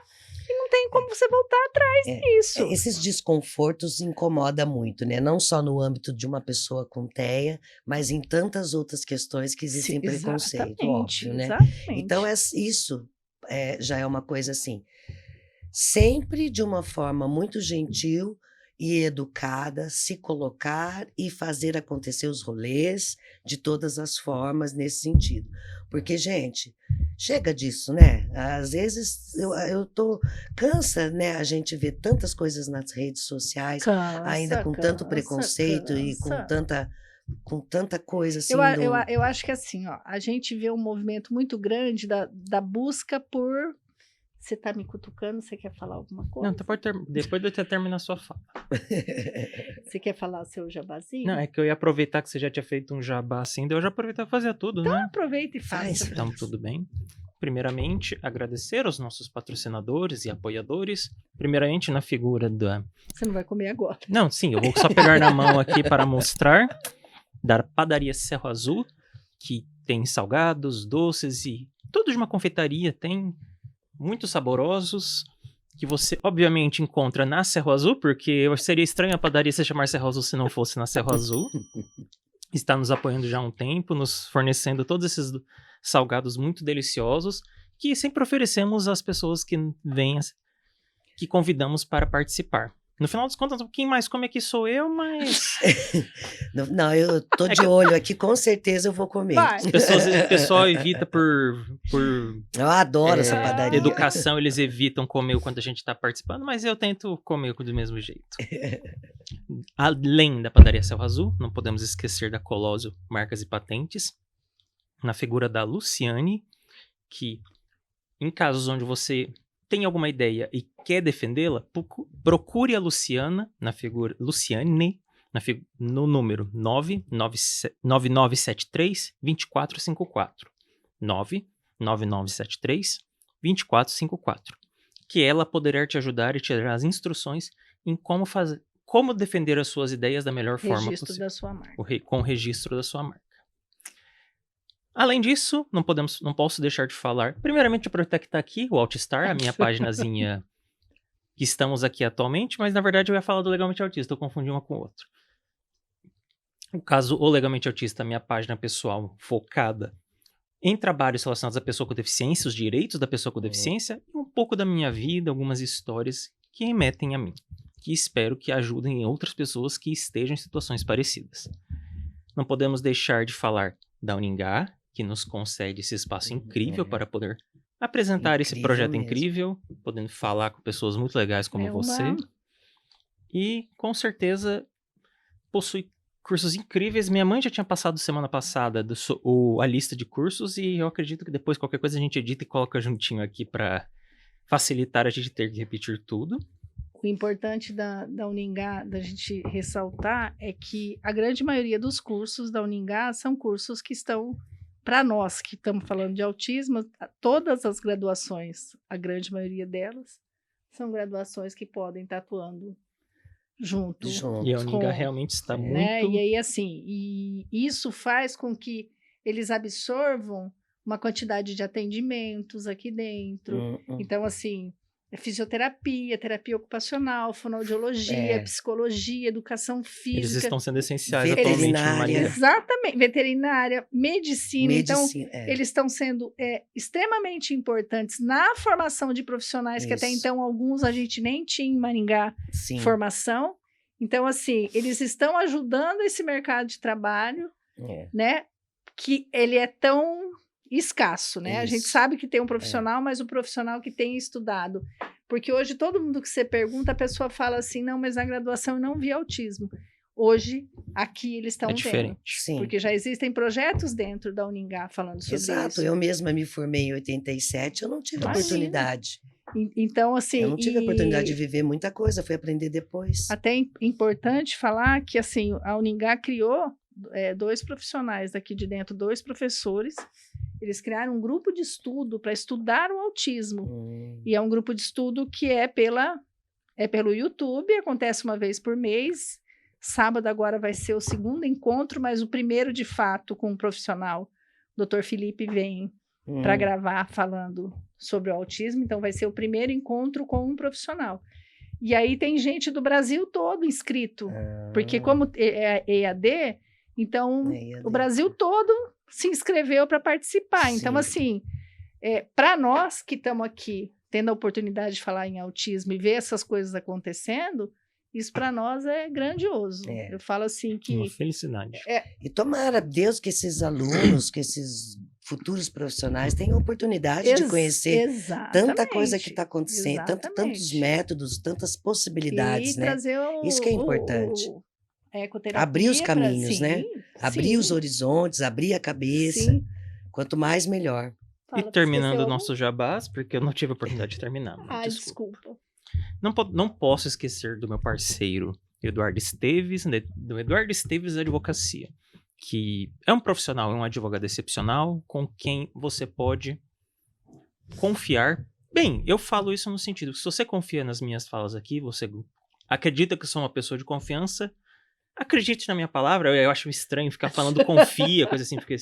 e não tem como você voltar atrás disso. Esses desconfortos incomodam muito, né? Não só no âmbito de uma pessoa com TEA, mas em tantas outras questões que existem preconceito, Exatamente, óbvio, né? exatamente. Então, isso já é uma coisa assim, sempre de uma forma muito gentil e educada, se colocar e fazer acontecer os rolês de todas as formas nesse sentido. Porque, gente, chega disso, né? Às vezes cansa, né? A gente vê tantas coisas nas redes sociais, ainda com tanto preconceito e com tanta coisa assim. Eu acho que assim, ó, a gente vê um movimento muito grande da busca por... Você tá me cutucando? Você quer falar alguma coisa? Não, depois de eu ter terminado a sua fala. Você quer falar o seu jabazinho? Não, é que eu ia aproveitar que você já tinha feito um jabá assim, daí eu já aproveitava e fazia tudo, Então né? aproveita e faz. Então, tudo bem. Primeiramente, agradecer aos nossos patrocinadores e apoiadores. Primeiramente, na figura da... Você não vai comer agora. Não, sim, eu vou só pegar na mão aqui para mostrar. Da Padaria Cerro Azul, que tem salgados, doces e tudo de uma confeitaria. Tem muito saborosos, que você obviamente encontra na Cerro Azul, porque seria estranho a padaria se chamar Cerro Azul se não fosse na Cerro Azul. Está nos apoiando já há um tempo, nos fornecendo todos esses salgados muito deliciosos, que sempre oferecemos às pessoas que vêm, que convidamos para participar. No final das contas, quem mais come aqui sou eu, mas... Não, eu tô de olho aqui, com certeza eu vou comer. Vai. O pessoal evita por Eu adoro essa padaria. educação, eles evitam comer quando a gente está participando, mas eu tento comer do mesmo jeito. Além da Padaria Cerro Azul, não podemos esquecer da Colosio Marcas e Patentes, na figura da Luciane, que em casos onde você tem alguma ideia e quer defendê-la, procure a Luciane, no número 9973-2454. 99973-2454, que ela poderá te ajudar e te dar as instruções em como defender as suas ideias da melhor forma Registro possível, da sua marca. com o registro da sua marca. Além disso, não posso deixar de falar, primeiramente, aproveitar que está aqui, o Altstar, a minha paginazinha que estamos aqui atualmente, mas na verdade eu ia falar do Legalmente Autista, eu confundi uma com o outro. No caso, o Legalmente Autista, a minha página pessoal focada em trabalhos relacionados à pessoa com deficiência, os direitos da pessoa com deficiência, e um pouco da minha vida, algumas histórias que remetem a mim, que espero que ajudem outras pessoas que estejam em situações parecidas. Não podemos deixar de falar da Uningá, que nos concede esse espaço incrível para poder apresentar esse projeto mesmo. incrível, podendo falar com pessoas muito legais como você. E, com certeza, possui cursos incríveis. Minha mãe já tinha passado semana passada a lista de cursos e eu acredito que depois qualquer coisa a gente edita e coloca juntinho aqui para facilitar a gente ter que repetir tudo. O importante da Uningá, da gente ressaltar, é que a grande maioria dos cursos da Uningá são cursos que estão, para nós que estamos falando de autismo, todas as graduações, a grande maioria delas, são graduações que podem estar atuando junto. E a Uningá realmente está muito... E aí, assim, e isso faz com que eles absorvam uma quantidade de atendimentos aqui dentro. Então, assim, fisioterapia, terapia ocupacional, fonoaudiologia, psicologia, educação física. Eles estão sendo essenciais atualmente no Maringá. Exatamente, veterinária, medicina. Então, eles estão sendo extremamente importantes na formação de profissionais, que até então alguns a gente nem tinha em Maringá formação. Então, assim, eles estão ajudando esse mercado de trabalho, né? Que ele é tão escasso, né? A gente sabe que tem um profissional, mas o profissional que tem estudado. Porque hoje, todo mundo que você pergunta, a pessoa fala assim, não, mas na graduação eu não vi autismo. Hoje, aqui eles estão vendo. Sim. Porque já existem projetos dentro da Uningá falando sobre isso. Exato, eu mesma me formei em 87, eu não tive oportunidade. Então, assim... Eu não tive a oportunidade de viver muita coisa, fui aprender depois. Até é importante falar que, assim, a Uningá criou 2 profissionais daqui de dentro, 2 professores. Eles criaram um grupo de estudo para estudar o autismo. E é um grupo de estudo que é pelo YouTube, acontece uma vez por mês. Sábado agora vai ser o 2º encontro, mas o primeiro, de fato, com um profissional. O Dr. Felipe vem para gravar falando sobre o autismo. Então, vai ser o primeiro encontro com um profissional. E aí tem gente do Brasil todo inscrito. Porque como é EAD, então o Brasil todo se inscreveu para participar. Sim. Então, assim, para nós que estamos aqui tendo a oportunidade de falar em autismo e ver essas coisas acontecendo, isso para nós é grandioso. Eu falo assim que... Uma felicidade. E tomara, Deus, que esses alunos, que esses futuros profissionais tenham oportunidade de conhecer tanta coisa que está acontecendo, tantos métodos, tantas possibilidades, né? Isso que é importante. Abrir os caminhos, né? Abrir os horizontes, abrir a cabeça. Quanto mais, melhor. E terminando o nosso jabás, porque eu não tive a oportunidade de terminar. Desculpa. Não posso esquecer do meu parceiro, Eduardo Esteves, do Eduardo Esteves Advocacia, que é um profissional, é um advogado excepcional, com quem você pode confiar. Bem, eu falo isso no sentido que se você confia nas minhas falas aqui, você acredita que eu sou uma pessoa de confiança, acredite na minha palavra. Eu acho estranho ficar falando confia, coisa assim, porque...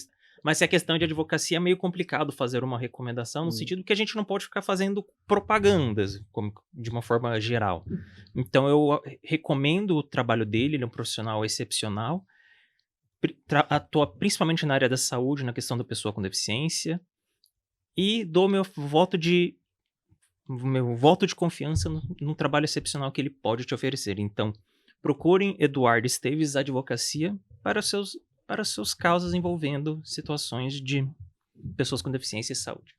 Mas se a questão de advocacia é meio complicado fazer uma recomendação, no sentido que a gente não pode ficar fazendo propagandas de uma forma geral. Então eu recomendo o trabalho dele, ele é um profissional excepcional, atua principalmente na área da saúde, na questão da pessoa com deficiência, e dou meu voto de confiança no trabalho excepcional que ele pode te oferecer. Então, procurem Eduardo Esteves Advocacia para seus causas envolvendo situações de pessoas com deficiência e saúde.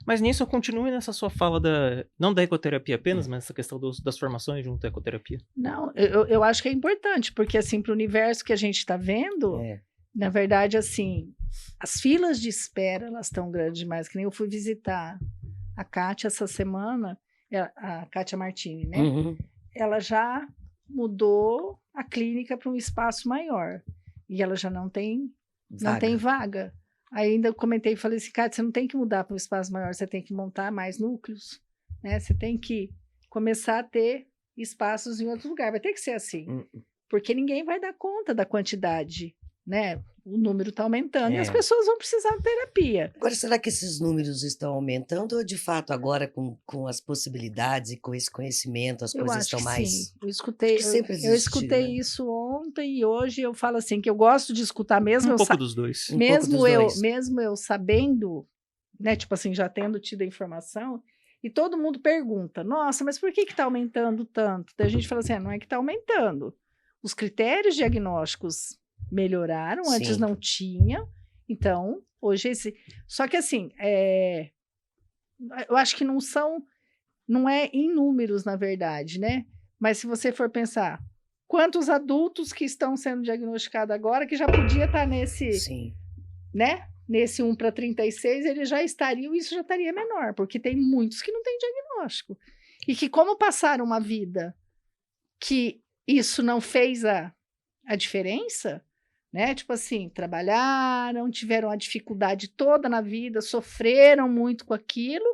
Mas nisso eu continuo nessa sua fala não da ecoterapia apenas, mas essa questão das formações junto à ecoterapia. Não, eu acho que é importante, porque assim, para o universo que a gente está vendo, na verdade, assim, as filas de espera, elas estão grandes demais, que nem eu fui visitar a Kátia essa semana, a Kátia Martini, né? Ela já mudou a clínica para um espaço maior. E ela já não tem vaga. Aí ainda eu comentei e falei assim, cara, você não tem que mudar para um espaço maior, você tem que montar mais núcleos, né? Você tem que começar a ter espaços em outro lugar, vai ter que ser assim, porque ninguém vai dar conta da quantidade, né? O número está aumentando e as pessoas vão precisar de terapia. Agora, será que esses números estão aumentando ou, de fato, agora com as possibilidades e com esse conhecimento, as Eu coisas acho estão que mais... sim. Eu escutei, Acho que sempre eu existiu, escutei né? isso ontem e hoje eu falo assim, que eu gosto de escutar mesmo Um eu pouco sa- dos dois. Um pouco dos dois. mesmo eu sabendo, né, tipo assim, já tendo tido a informação, e todo mundo pergunta, nossa, mas por que está aumentando tanto? Daí a gente fala assim, não é que está aumentando. Os critérios diagnósticos melhoraram, antes Sim. não tinha, então, hoje esse... Só que assim, eu acho que não é em números, na verdade, né? Mas se você for pensar, quantos adultos que estão sendo diagnosticados agora que já podia estar nesse... Sim. Né? Nesse 1 para 36, eles já estariam, isso já estaria menor, porque tem muitos que não têm diagnóstico. E que, como passaram uma vida que isso não fez a diferença, né? Tipo assim, trabalharam, tiveram a dificuldade toda na vida, sofreram muito com aquilo,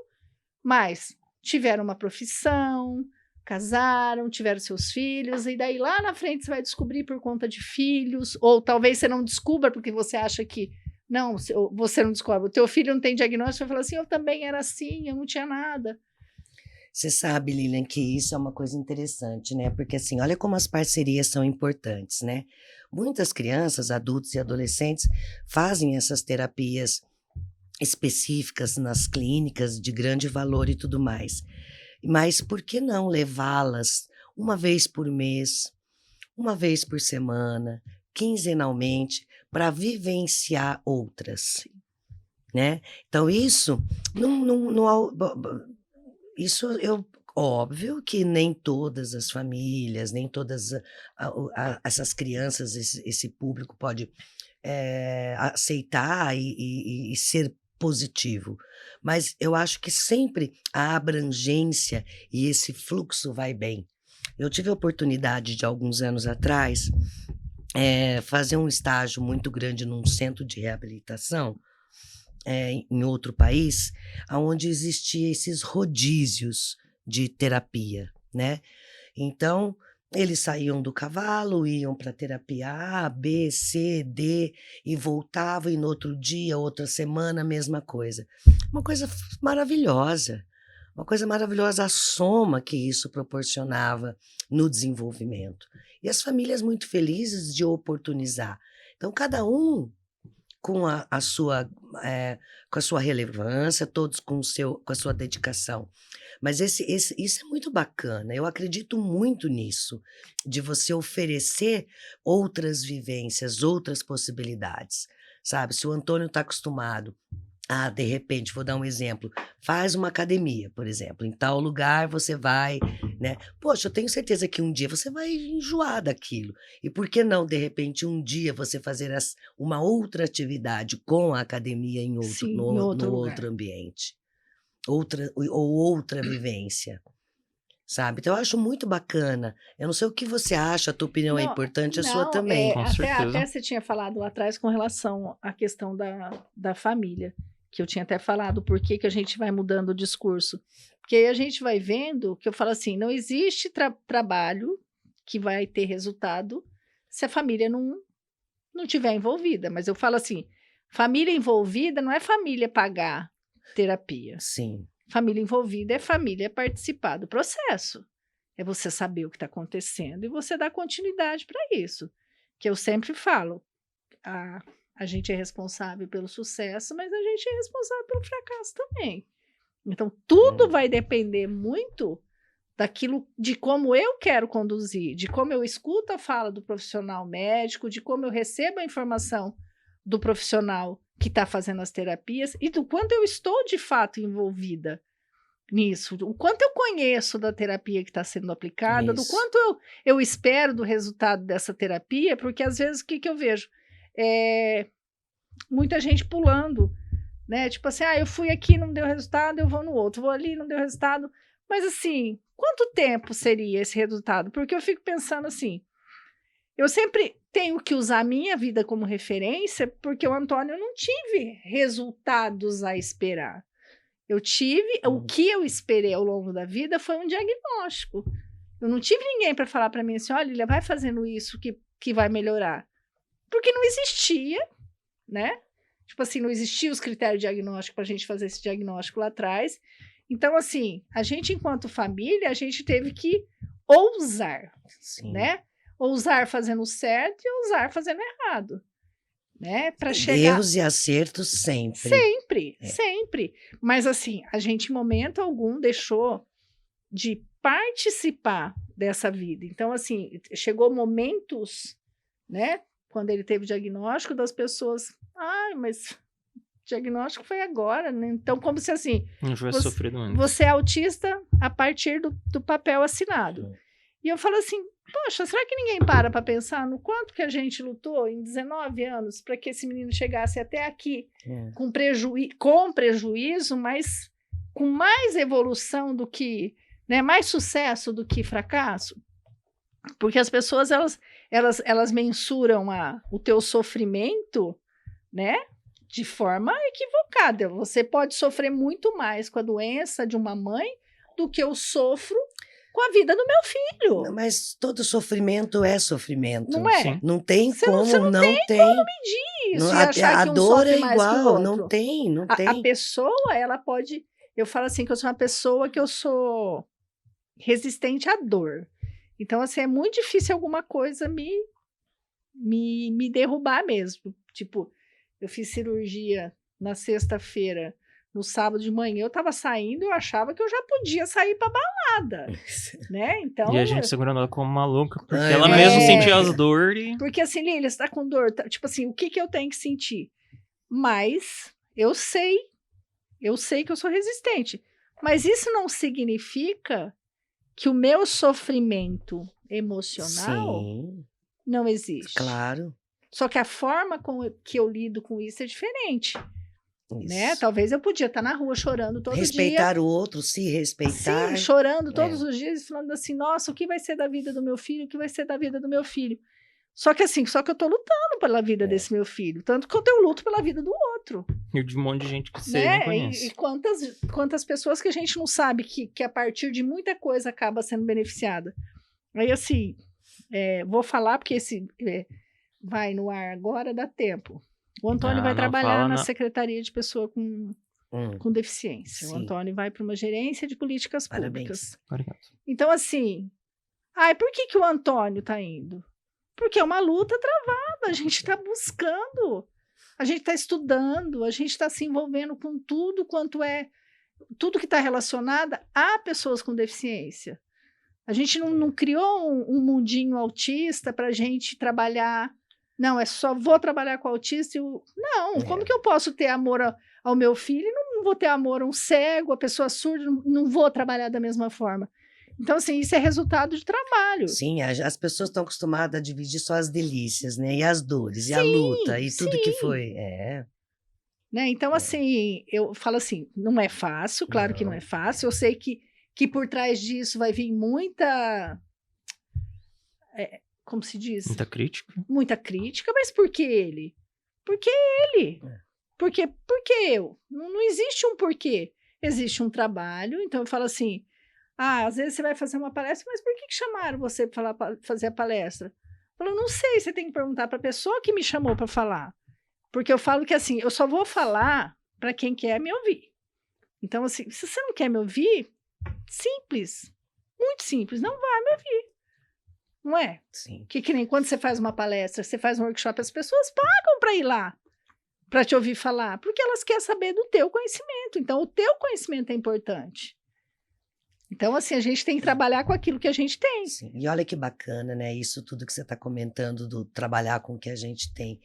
mas tiveram uma profissão, casaram, tiveram seus filhos, e daí lá na frente você vai descobrir por conta de filhos, ou talvez você não descubra porque você acha que não, você não descobre. O teu filho não tem diagnóstico, você fala assim, eu também era assim, eu não tinha nada. Você sabe, Lilian, que isso é uma coisa interessante, né? Porque assim, olha como as parcerias são importantes, né? Muitas crianças, adultos e adolescentes fazem essas terapias específicas nas clínicas de grande valor e tudo mais. Mas por que não levá-las uma vez por mês, uma vez por semana, quinzenalmente, para vivenciar outras, né? Então isso isso eu óbvio que nem todas as famílias, nem todas essas crianças, esse público pode aceitar e ser positivo, mas eu acho que sempre a abrangência e esse fluxo vai bem. Eu tive a oportunidade de alguns anos atrás fazer um estágio muito grande num centro de reabilitação em outro país, onde existia esses rodízios de terapia, né? Então, eles saíam do cavalo, iam para terapia A, B, C, D, e voltavam, e no outro dia, outra semana, a mesma coisa. Uma coisa maravilhosa, a soma que isso proporcionava no desenvolvimento. E as famílias muito felizes de oportunizar. Então, cada um com a sua relevância, todos com a sua dedicação. Mas isso é muito bacana. Eu acredito muito nisso, de você oferecer outras vivências, outras possibilidades. Sabe, se o Antônio está acostumado de repente, vou dar um exemplo, faz uma academia, por exemplo, em tal lugar você vai, né? Poxa, eu tenho certeza que um dia você vai enjoar daquilo. E por que não, de repente, um dia você fazer uma outra atividade com a academia em outro, Sim, no, em outro no lugar. outro ambiente? Outra vivência, sabe? Então, eu acho muito bacana. Eu não sei o que você acha, a tua opinião é Não, importante, a sua não, também. Com certeza. até você tinha falado lá atrás com relação à questão da família, que eu tinha até falado por que a gente vai mudando o discurso. Porque aí a gente vai vendo que eu falo assim, não existe trabalho que vai ter resultado se a família não tiver envolvida. Mas eu falo assim, família envolvida não é família pagar terapia. Sim. Família envolvida é família participar do processo. É você saber o que está acontecendo e você dar continuidade para isso. Que eu sempre falo, a gente é responsável pelo sucesso, mas a gente é responsável pelo fracasso também. Então, tudo vai depender muito daquilo, de como eu quero conduzir, de como eu escuto a fala do profissional médico, de como eu recebo a informação do profissional que está fazendo as terapias e do quanto eu estou de fato envolvida nisso, o quanto eu conheço da terapia que está sendo aplicada, do quanto eu espero do resultado dessa terapia, porque às vezes o que eu vejo? Muita gente pulando, né? Tipo assim, eu fui aqui, não deu resultado, eu vou no outro, vou ali, não deu resultado. Mas assim, quanto tempo seria esse resultado? Porque eu fico pensando assim, eu sempre tenho que usar a minha vida como referência, porque o Antônio eu não tive resultados a esperar. O que eu esperei ao longo da vida foi um diagnóstico. Eu não tive ninguém para falar para mim assim, olha, Lilia, vai fazendo isso que vai melhorar. Porque não existia, né? Tipo assim, não existiam os critérios diagnósticos para a gente fazer esse diagnóstico lá atrás. Então, assim, a gente, enquanto família, a gente teve que ousar, né? Ousar fazendo certo e ousar fazendo errado, né? Para chegar... Erros e acertos sempre. Sempre. Mas, assim, a gente, em momento algum, deixou de participar dessa vida. Então, assim, chegou momentos, né? Quando ele teve o diagnóstico das pessoas, mas o diagnóstico foi agora, né? Então, como se assim, Não tivesse sofrido antes. Você é autista a partir do papel assinado. E eu falo assim, poxa, será que ninguém para pensar no quanto que a gente lutou em 19 anos para que esse menino chegasse até aqui com prejuízo, mas com mais evolução do que, né, mais sucesso do que fracasso? Porque as pessoas, elas mensuram o teu sofrimento, né, de forma equivocada. Você pode sofrer muito mais com a doença de uma mãe do que eu sofro com a vida do meu filho. Mas todo sofrimento é sofrimento. Não é? Sim. Não tem Você como, não tem como medir isso. Não, E achar a que um dor sofre é mais que o igual, outro. não tem. A pessoa, ela pode... Eu falo assim, que eu sou uma pessoa que eu sou resistente à dor. Então, assim, é muito difícil alguma coisa me derrubar mesmo. Tipo, eu fiz cirurgia na sexta-feira, no sábado de manhã, eu tava saindo, eu achava que eu já podia sair pra balada, né? Então... E a gente segurando ela como maluca, porque Ai, ela é. mesmo sentia as dores. Porque assim, Lília, você tá com dor, tipo assim, o que eu tenho que sentir? Mas eu sei que eu sou resistente. Mas isso não significa que o meu sofrimento emocional não existe. Claro. Só que a forma que eu lido com isso é diferente. Né? Talvez eu podia estar na rua chorando todo respeitar dia. o outro, se respeitar. Sim, chorando todos os dias, falando assim, nossa, o que vai ser da vida do meu filho? O que vai ser da vida do meu filho? Só que assim, eu tô lutando pela vida desse meu filho. Tanto que eu luto pela vida do outro. E de um monte de gente que você né? não conhece. E quantas pessoas que a gente não sabe que a partir de muita coisa acaba sendo beneficiada. Aí assim, vou falar porque esse vai no ar agora, dá tempo. O Antônio vai trabalhar na Secretaria de Pessoa com Deficiência. Sim. O Antônio vai para uma gerência de políticas públicas. Obrigado. Então assim, por que o Antônio está indo? Porque é uma luta travada, a gente está buscando, a gente está estudando, a gente está se envolvendo com tudo tudo que está relacionado a pessoas com deficiência. A gente não criou um mundinho autista para a gente trabalhar, não, só vou trabalhar com autista. Não, como que eu posso ter amor ao meu filho e não vou ter amor a um cego, a pessoa surda, não vou trabalhar da mesma forma. Então, assim, isso é resultado de trabalho. Sim, as pessoas estão acostumadas a dividir só as delícias, né? E as dores, e a luta, e tudo que foi. Né? Então, assim, eu falo assim, não é fácil, claro que não é fácil. Eu sei que por trás disso vai vir muita... como se diz? Muita crítica. Muita crítica, mas por que ele? Por que ele? Por que eu? Não existe um porquê. Existe um trabalho, então eu falo assim... às vezes você vai fazer uma palestra, mas por que chamaram você para fazer a palestra? Eu falo, não sei, você tem que perguntar para a pessoa que me chamou para falar. Porque eu falo que assim, eu só vou falar para quem quer me ouvir. Então, assim, se você não quer me ouvir, simples, muito simples, não vai me ouvir. Não é? Sim. Que nem quando você faz uma palestra, você faz um workshop, as pessoas pagam para ir lá, para te ouvir falar, porque elas querem saber do teu conhecimento. Então, o teu conhecimento é importante. Então, assim, a gente tem que trabalhar com aquilo que a gente tem. Sim. E olha que bacana, né? Isso tudo que você está comentando do trabalhar com o que a gente tem.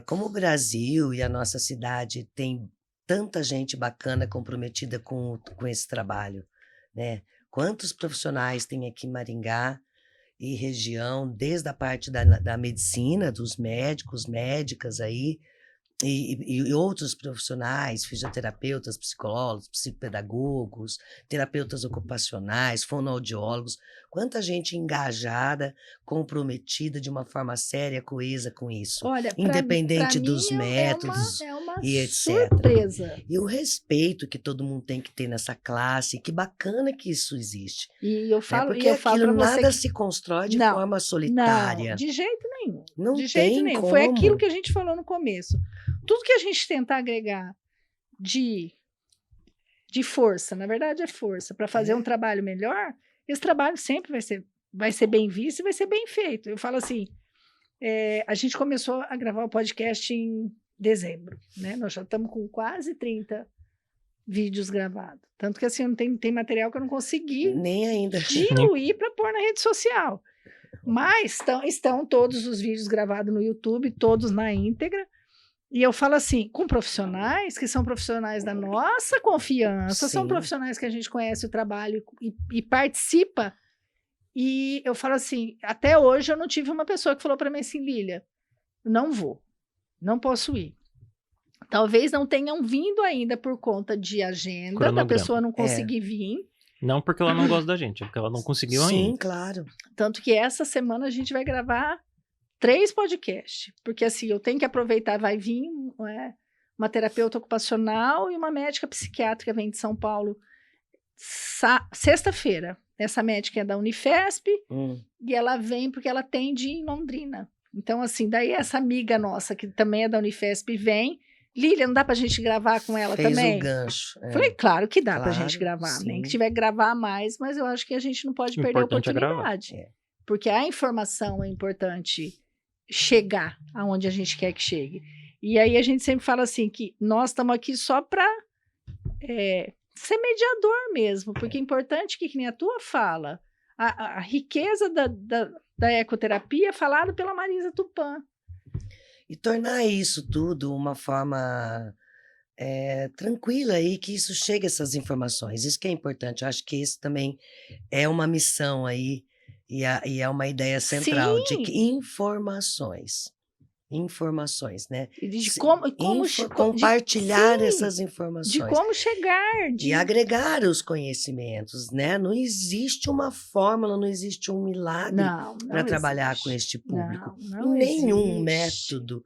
Como o Brasil e a nossa cidade tem tanta gente bacana comprometida com esse trabalho, né? Quantos profissionais tem aqui em Maringá e região, desde a parte da medicina, dos médicos, médicas aí, e outros profissionais, fisioterapeutas, psicólogos, psicopedagogos, terapeutas ocupacionais, fonoaudiólogos, quanta gente engajada, comprometida de uma forma séria, coesa com isso, Olha, independente mim dos métodos é uma e etc. surpresa. E o respeito que todo mundo tem que ter nessa classe, que bacana que isso existe. E eu Né? falo, Porque e eu falo aquilo para você nada que se constrói de não, forma não, solitária. de jeito nenhum. Não De jeito tem nenhum. como. Foi aquilo que a gente falou no começo. Tudo que a gente tentar agregar de força, na verdade é força, para fazer um trabalho melhor, esse trabalho sempre vai ser bem visto e vai ser bem feito. Eu falo assim, a gente começou a gravar o podcast em dezembro, né? Nós já estamos com quase 30 vídeos gravados. Tanto que assim, não tem material que eu não consegui Nem ainda. diluir para pôr na rede social. Mas estão todos os vídeos gravados no YouTube, todos na íntegra. E eu falo assim, com profissionais que são profissionais da nossa confiança, são Sim. profissionais que a gente conhece o trabalho e participa. E eu falo assim, até hoje eu não tive uma pessoa que falou para mim assim, Lília, não vou, não posso ir. Talvez não tenham vindo ainda por conta de agenda, da Cronograma. pessoa não conseguir vir. Não porque ela não gosta da gente, é porque ela não conseguiu Sim, ainda. claro. Tanto que essa semana a gente vai gravar 3 podcasts, porque assim, eu tenho que aproveitar, vai vir uma terapeuta ocupacional e uma médica psiquiátrica, vem de São Paulo, sexta-feira. Essa médica é da Unifesp e ela vem porque ela atende em Londrina. Então, assim, daí essa amiga nossa, que também é da Unifesp, vem. Lília, não dá pra gente gravar com ela Fez também? o gancho. Falei, claro que dá pra Claro, gente gravar, sim. nem que tiver que gravar mais, mas eu acho que a gente não pode O perder a importante é gravar. oportunidade. É. Porque a informação é importante chegar aonde a gente quer que chegue. E aí a gente sempre fala assim, que nós estamos aqui só para ser mediador mesmo, porque é importante que nem a tua fala, a riqueza da ecoterapia é falada pela Marisa Tupã. E tornar isso tudo uma forma tranquila aí, que isso chegue essas informações. Isso que é importante. Eu acho que isso também é uma missão aí e é uma ideia central de Sim. que informações, né? E de Se- como compartilhar sim, essas informações. de como chegar, E agregar os conhecimentos, né? Não existe uma fórmula, não existe um milagre para trabalhar com este público. Não Nenhum existe. método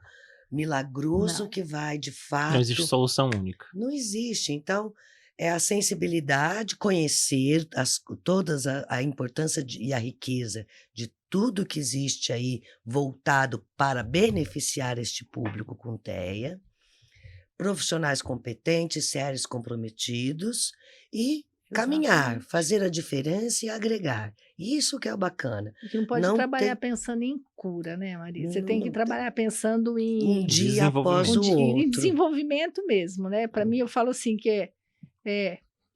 milagroso Não. que vai, de fato... Não existe solução única. Não existe. Então, é a sensibilidade, conhecer todas a importância e a riqueza de tudo que existe aí voltado para beneficiar este público com TEA, profissionais competentes, sérios, comprometidos e caminhar, Exatamente. fazer a diferença e agregar. Isso que é o bacana. Porque não pode Não trabalhar pensando em cura, né, Maria? Você tem que Não trabalhar pensando em Um dia após o em outro. desenvolvimento mesmo, né? Para mim, eu falo assim que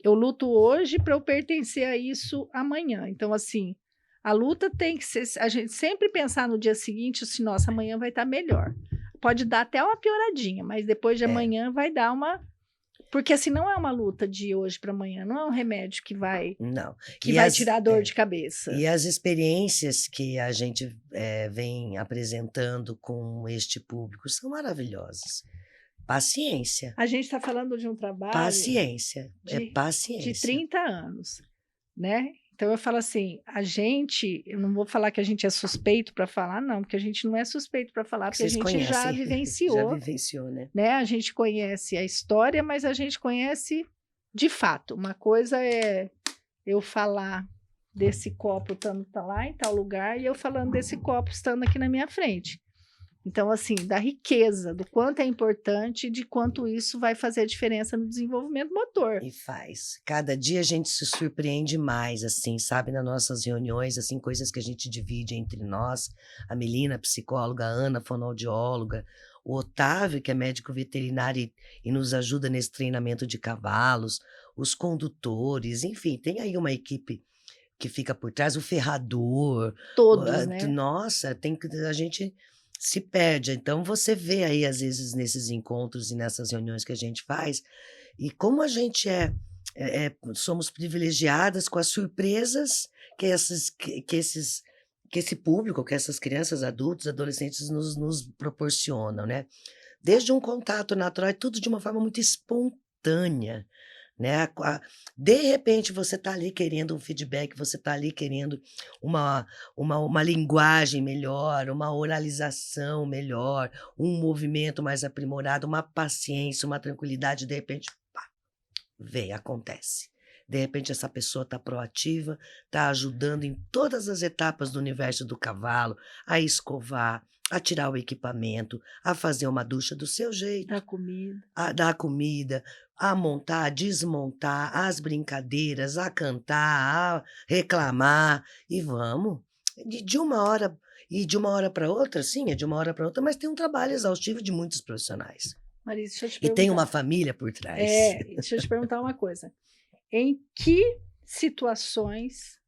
eu luto hoje para eu pertencer a isso amanhã. Então, assim, a luta tem que ser a gente sempre pensar no dia seguinte, assim, nossa, amanhã vai estar melhor. Pode dar até uma pioradinha, mas depois de amanhã vai dar uma... Porque assim, não é uma luta de hoje para amanhã, não é um remédio que vai Não. tirar dor de cabeça. E as experiências que a gente vem apresentando com este público são maravilhosas. Paciência. A gente está falando de um trabalho Paciência. Paciência. de 30 anos, né? Então eu falo assim, eu não vou falar que a gente é suspeito para falar, não, porque a gente não é suspeito para falar, porque Vocês a gente conhecem, já vivenciou, Já vivenciou, né? A gente conhece a história, mas a gente conhece de fato. Uma coisa é eu falar desse copo estando lá em tal lugar e eu falando desse copo estando aqui na minha frente. Então, assim, da riqueza, do quanto é importante, de quanto isso vai fazer a diferença no desenvolvimento motor. E faz. Cada dia a gente se surpreende mais, assim, sabe? Nas nossas reuniões, assim, coisas que a gente divide entre nós. A Melina, psicóloga, a Ana, fonoaudióloga, o Otávio, que é médico veterinário e nos ajuda nesse treinamento de cavalos, os condutores, enfim, tem aí uma equipe que fica por trás, o ferrador. Todos, né? Nossa, a gente se perde. Então, você vê aí, às vezes, nesses encontros e nessas reuniões que a gente faz, e como a gente somos privilegiadas com as surpresas que esses que esse público, que essas crianças, adultos, adolescentes nos proporcionam, né? Desde um contato natural, é tudo de uma forma muito espontânea, né? De repente você está ali querendo um feedback, você está ali querendo uma linguagem melhor, uma oralização melhor, um movimento mais aprimorado, uma paciência, uma tranquilidade, de repente, pá, vem, acontece. De repente essa pessoa está proativa, está ajudando em todas as etapas do universo do cavalo, a escovar, a tirar o equipamento, a fazer uma ducha do seu jeito, Da comida. a dar comida, a montar, a desmontar, as brincadeiras, a cantar, a reclamar, e vamos. De uma hora para outra, sim, é de uma hora para outra, mas tem um trabalho exaustivo de muitos profissionais. Marisa, deixa eu te E tem perguntar. uma família por trás. Deixa eu te perguntar uma coisa. Em que situações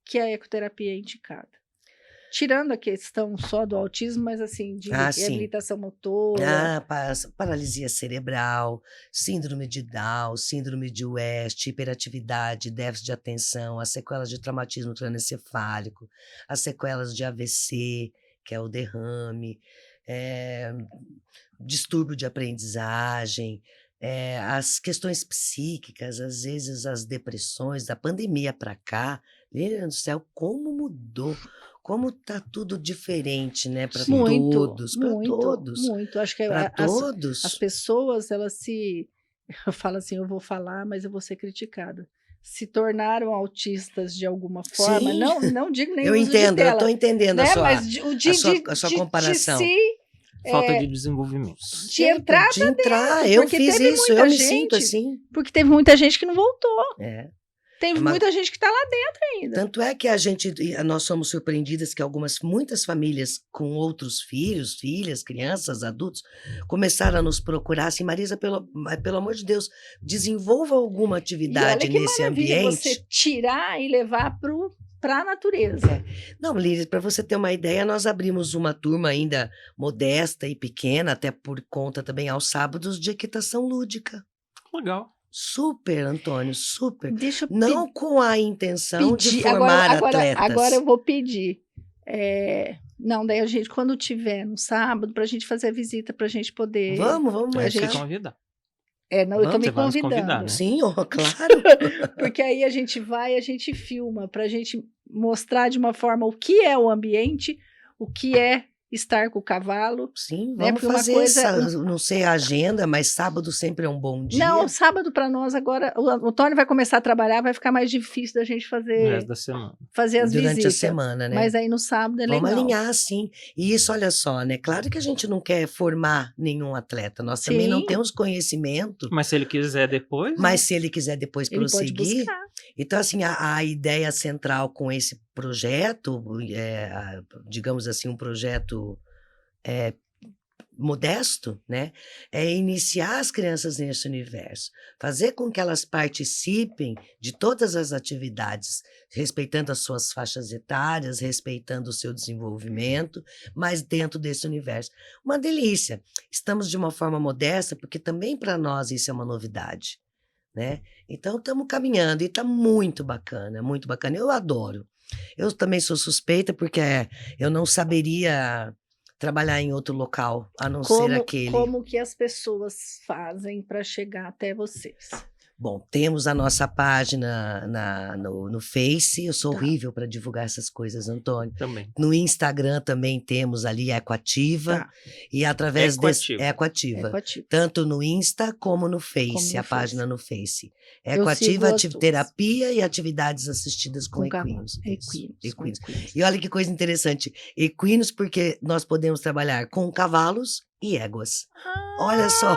que a ecoterapia é indicada? Tirando a questão só do autismo, mas assim, de Ah, sim. reabilitação motora. Paralisia cerebral, síndrome de Down, síndrome de West, hiperatividade, déficit de atenção, as sequelas de traumatismo crânioencefálico, as sequelas de AVC, que é o derrame, distúrbio de aprendizagem, as questões psíquicas, às vezes as depressões, da pandemia para cá, meu Deus do céu, como mudou, como tá tudo diferente, né, para todos, para todos, muito. Acho que para as todos. pessoas, elas se... Eu falo assim, eu vou falar, mas eu vou ser criticada. Se tornaram autistas de alguma forma. Sim. Não digo nem Eu uso de entendo, eu tela, estou entendendo né? a sua, Mas a sua comparação. De Falta de desenvolvimento. de entrar de entrar, dentro, eu porque fiz teve isso, muita eu me gente- sinto assim. porque teve muita gente que não voltou. É. Tem Mas- muita gente que está lá dentro ainda. Tanto é que nós somos surpreendidas que muitas famílias com outros filhos, filhas, crianças, adultos, começaram a nos procurar assim, Marisa, pelo amor de Deus, desenvolva alguma E olha atividade que nesse maravilha ambiente. você tirar e levar para a natureza. Não, Líris, para você ter uma ideia, nós abrimos uma turma ainda modesta e pequena, até por conta também aos sábados, de equitação lúdica. Legal. Super, Antônio, super. Deixa eu Não com a intenção de pedir. formar atletas. Agora eu vou pedir. Não, daí a gente, quando tiver no sábado, para a gente fazer a visita, para a gente poder. Vamos Vai marcar. se convidar. Não, eu tô Vamos, me você vai nos convidando. convidar, né? Sim, ó, claro. Porque aí a gente vai, a gente filma, para a gente mostrar de uma forma o que é o ambiente, o que é estar com o cavalo. Sim, Né, vamos porque uma fazer coisa- não sei a agenda, mas sábado sempre é um bom dia. Não, sábado para nós agora, o Tony vai começar a trabalhar, vai ficar mais difícil da gente O fazer, resto da semana. fazer as durante visitas. a semana, né? Mas aí no sábado é Vamos legal. alinhar, sim. E isso, olha só, né? Claro que a gente não quer formar nenhum atleta. Nós também não Sim. temos conhecimento, Mas se ele quiser depois, mas se ele quiser depois Ele pode prosseguir. buscar. Então, assim, a ideia central com esse projeto, digamos assim, um projeto modesto, né? É iniciar as crianças nesse universo, fazer com que elas participem de todas as atividades, respeitando as suas faixas etárias, respeitando o seu desenvolvimento, mas dentro desse universo. Uma delícia. Estamos de uma forma modesta, porque também para nós isso é uma novidade, né? Então, estamos caminhando e está muito bacana, muito bacana. Eu adoro. Eu também sou suspeita, porque eu não saberia trabalhar em outro local, a não ser aquele. Como que as pessoas fazem para chegar até vocês? Bom, temos a nossa página no Face. Eu sou Tá. horrível para divulgar essas coisas, Antônio. também. No Instagram também temos ali Ecoativa. Tá. E através desse... Ecoativa. Ecoativa. Ecoativo. Tanto no Insta como no Face, Como no a Face. página no Face. Eu sigo Ecoativa, as duas. terapia e atividades assistidas com equinos. Isso, Equinos. equinos. E olha que coisa interessante. Equinos, porque nós podemos trabalhar com cavalos e éguas. Olha só.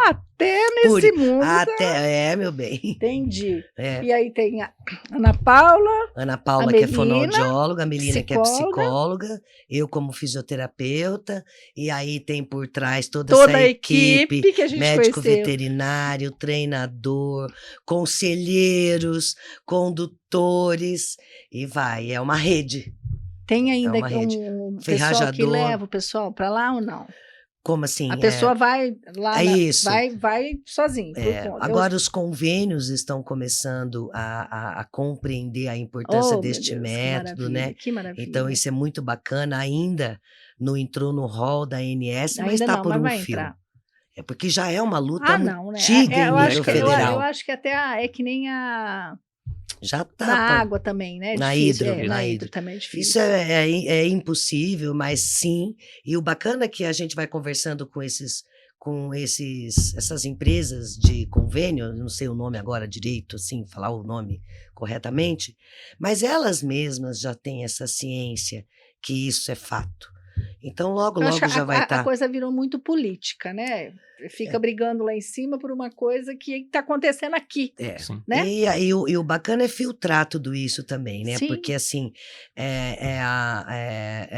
Até nesse mundo. Até, meu bem. Entendi. É. E aí tem a Ana Paula. Ana Paula, A que é Melina, fonoaudióloga, a Melina, que é psicóloga. psicóloga, eu como fisioterapeuta, e aí tem por trás toda Toda essa a equipe que a gente médico conheceu. veterinário, treinador, conselheiros, condutores, e vai, é uma rede. Tem ainda uma rede. um pessoal que Ferrajador. leva o pessoal para lá ou não? Como assim? A pessoa vai lá, É isso. vai sozinho. Agora os convênios estão começando a compreender a importância deste método, né? Que maravilha. Então isso é muito bacana. Ainda não entrou no hall da ANS, mas está por um fio. Entrar. É porque já é uma luta antiga em nível federal. Eu acho que até é que nem a... Já tá. Na água também, né? Na hidro também é difícil. Isso é impossível, mas sim. E o bacana é que a gente vai conversando com essas empresas de convênio, não sei o nome agora direito, assim, falar o nome corretamente, mas elas mesmas já têm essa ciência que isso é fato. Então, logo já vai estar... A coisa virou muito política, né? Fica brigando lá em cima por uma coisa que está acontecendo aqui. Né? E o bacana é filtrar tudo isso também, né? Sim. Porque, assim,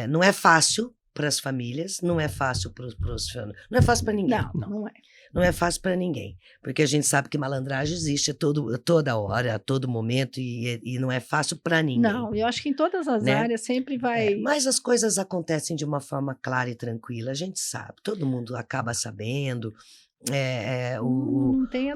não é fácil para as famílias, não é fácil para os profissionais, não é fácil para ninguém. Não é. Não é fácil para ninguém, porque a gente sabe que malandragem existe toda hora, a todo momento, e não é fácil para ninguém. Não, eu acho que em todas as áreas sempre vai... mas as coisas acontecem de uma forma clara e tranquila, a gente sabe, todo mundo acaba sabendo.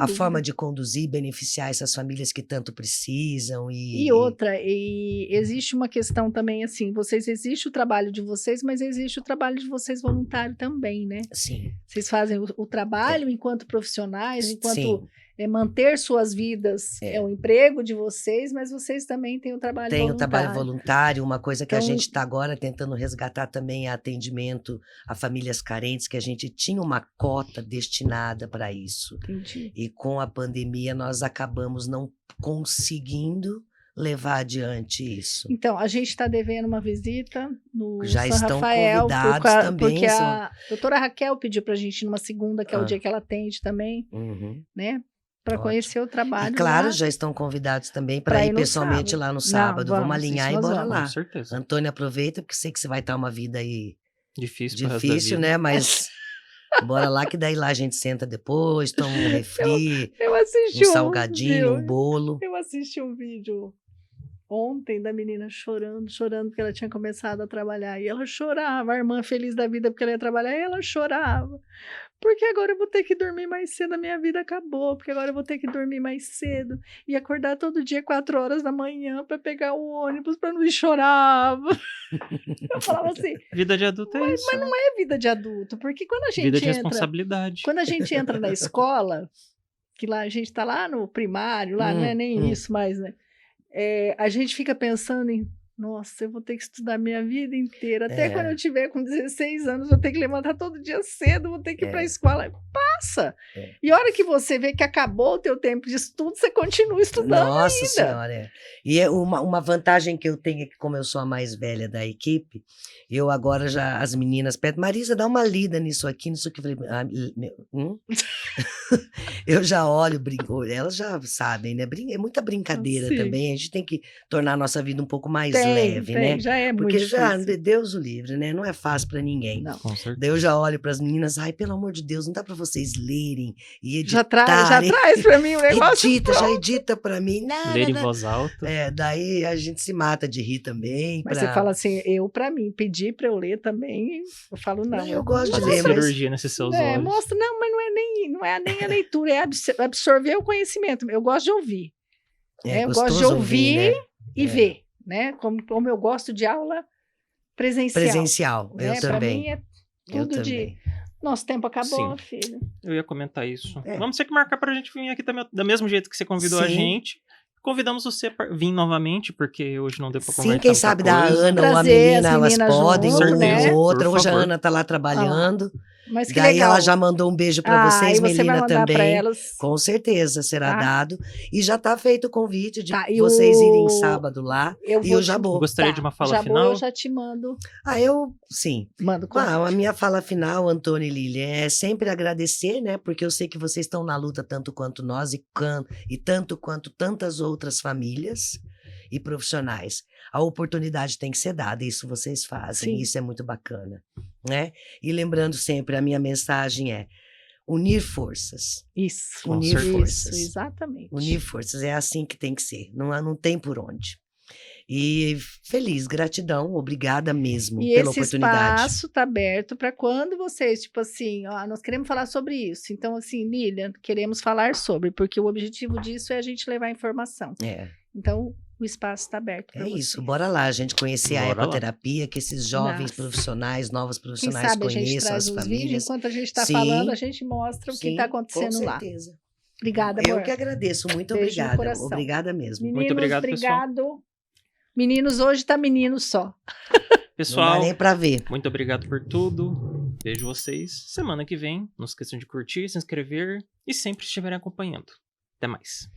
A forma de conduzir e beneficiar essas famílias que tanto precisam. E outra, existe uma questão também assim, existe o trabalho de vocês, mas existe o trabalho de vocês voluntário também, né? Sim. Vocês fazem o trabalho enquanto profissionais, enquanto manter suas vidas é o emprego de vocês, mas vocês também têm o trabalho voluntário. Tem o trabalho voluntário, uma coisa que a gente está agora tentando resgatar também é atendimento a famílias carentes, que a gente tinha uma cota destinada para isso. Entendi. E com a pandemia nós acabamos não conseguindo levar adiante isso. Então, a gente está devendo uma visita no Já São estão Rafael, convidados também. Porque a doutora Raquel pediu para a gente ir numa segunda, que é o dia que ela atende também, né? Para conhecer o trabalho. E claro, já estão convidados também para ir pessoalmente lá no sábado. Vamos alinhar e bora lá. Com certeza. Antônio, aproveita, porque sei que você vai estar uma vida aí difícil, né? Mas bora lá, que daí lá a gente senta depois, toma um refri, um salgadinho, um bolo. Eu assisti um vídeo ontem da menina chorando, porque ela tinha começado a trabalhar. E ela chorava, a irmã feliz da vida porque ela ia trabalhar, e ela chorava. Porque agora eu vou ter que dormir mais cedo, a minha vida acabou, porque agora eu vou ter que dormir mais cedo e acordar todo dia 4 horas da manhã para pegar o ônibus, para não ir chorava. Eu falava assim... Vida de adulto é isso. Mas não é vida de adulto, porque quando a gente vida de responsabilidade. Quando a gente entra na escola, que lá a gente está lá no primário, lá não é nem isso mais, né? A gente fica pensando em... Nossa, eu vou ter que estudar minha vida inteira. Até quando eu tiver com 16 anos, vou ter que levantar todo dia cedo, vou ter que ir para a escola. Passa! E a hora que você vê que acabou o teu tempo de estudo, você continua estudando ainda. Nossa Senhora! E uma vantagem que eu tenho é que, como eu sou a mais velha da equipe, eu agora já, as meninas pedem, Marisa, dá uma lida nisso aqui. Eu falei, eu já olho, brinco, elas já sabem, né? É muita brincadeira também, a gente tem que tornar a nossa vida um pouco mais leve, né? Já é porque muito difícil. Deus o livre, né? Não é fácil para ninguém. Não. Com certeza. Daí eu já olho para as meninas, ai, pelo amor de Deus, não dá para vocês lerem e editarem. Já traz para mim o negócio. Já edita para mim. Ler em voz alta. Daí a gente se mata de rir também. Mas você fala assim, para mim, pedir para eu ler também, eu falo não. Eu gosto de ler. Cirurgia nesses seus olhos. Mostra, não, mas não é nem a leitura, é absorver o conhecimento. Eu gosto de ouvir. Eu gosto de ouvir, né? E ver. Né? Como eu gosto de aula presencial. Eu também. Para mim é tudo de... Nosso tempo acabou, filho. Eu ia comentar isso. Vamos ter que marcar pra gente vir aqui também, do mesmo jeito que você convidou a gente. Convidamos você para vir novamente, porque hoje não deu para conversar. Sim, quem sabe da Ana ou a menina, elas podem, né? outra. Hoje a Ana tá lá trabalhando. Mas que daí legal. Ela já mandou um beijo para vocês, você Melina, também. Pra elas. Com certeza será dado. E já tá feito o convite de vocês irem sábado lá. E eu já vou. Gostaria de uma fala final? Eu já te mando. Sim. Mando a minha fala final, Antônio e Lilian, é sempre agradecer, né? Porque eu sei que vocês estão na luta tanto quanto nós e tanto quanto tantas outras famílias e profissionais. A oportunidade tem que ser dada, isso vocês fazem, isso é muito bacana, né? E lembrando sempre, a minha mensagem é unir forças. Isso. Unir forças. Isso, exatamente. Unir forças, é assim que tem que ser, não tem por onde. E feliz, gratidão, obrigada mesmo E pela esse oportunidade. espaço tá aberto para quando vocês, tipo assim, ó, nós queremos falar sobre isso. Então, assim, Lilian, queremos falar sobre, porque o objetivo disso é a gente levar informação. É, Então, o espaço está aberto para é vocês. isso, bora lá, a gente conhecer a Bora lá. ecoterapia, que esses jovens Nossa. profissionais, novos Quem profissionais sabe a gente conheçam traz as os vídeos, famílias. enquanto a gente está Sim. falando, a gente mostra o que Sim, está acontecendo com lá. certeza. Obrigada, Eu amor. que agradeço, muito Beijo no obrigada. coração. Obrigada mesmo. Meninos, Muito obrigado, pessoal. obrigado. Meninos, hoje tá menino só. Não Pessoal, dá nem pra ver. muito obrigado por tudo. Vejo vocês semana que vem. Não esqueçam de curtir, se inscrever e sempre estiverem acompanhando. Até mais.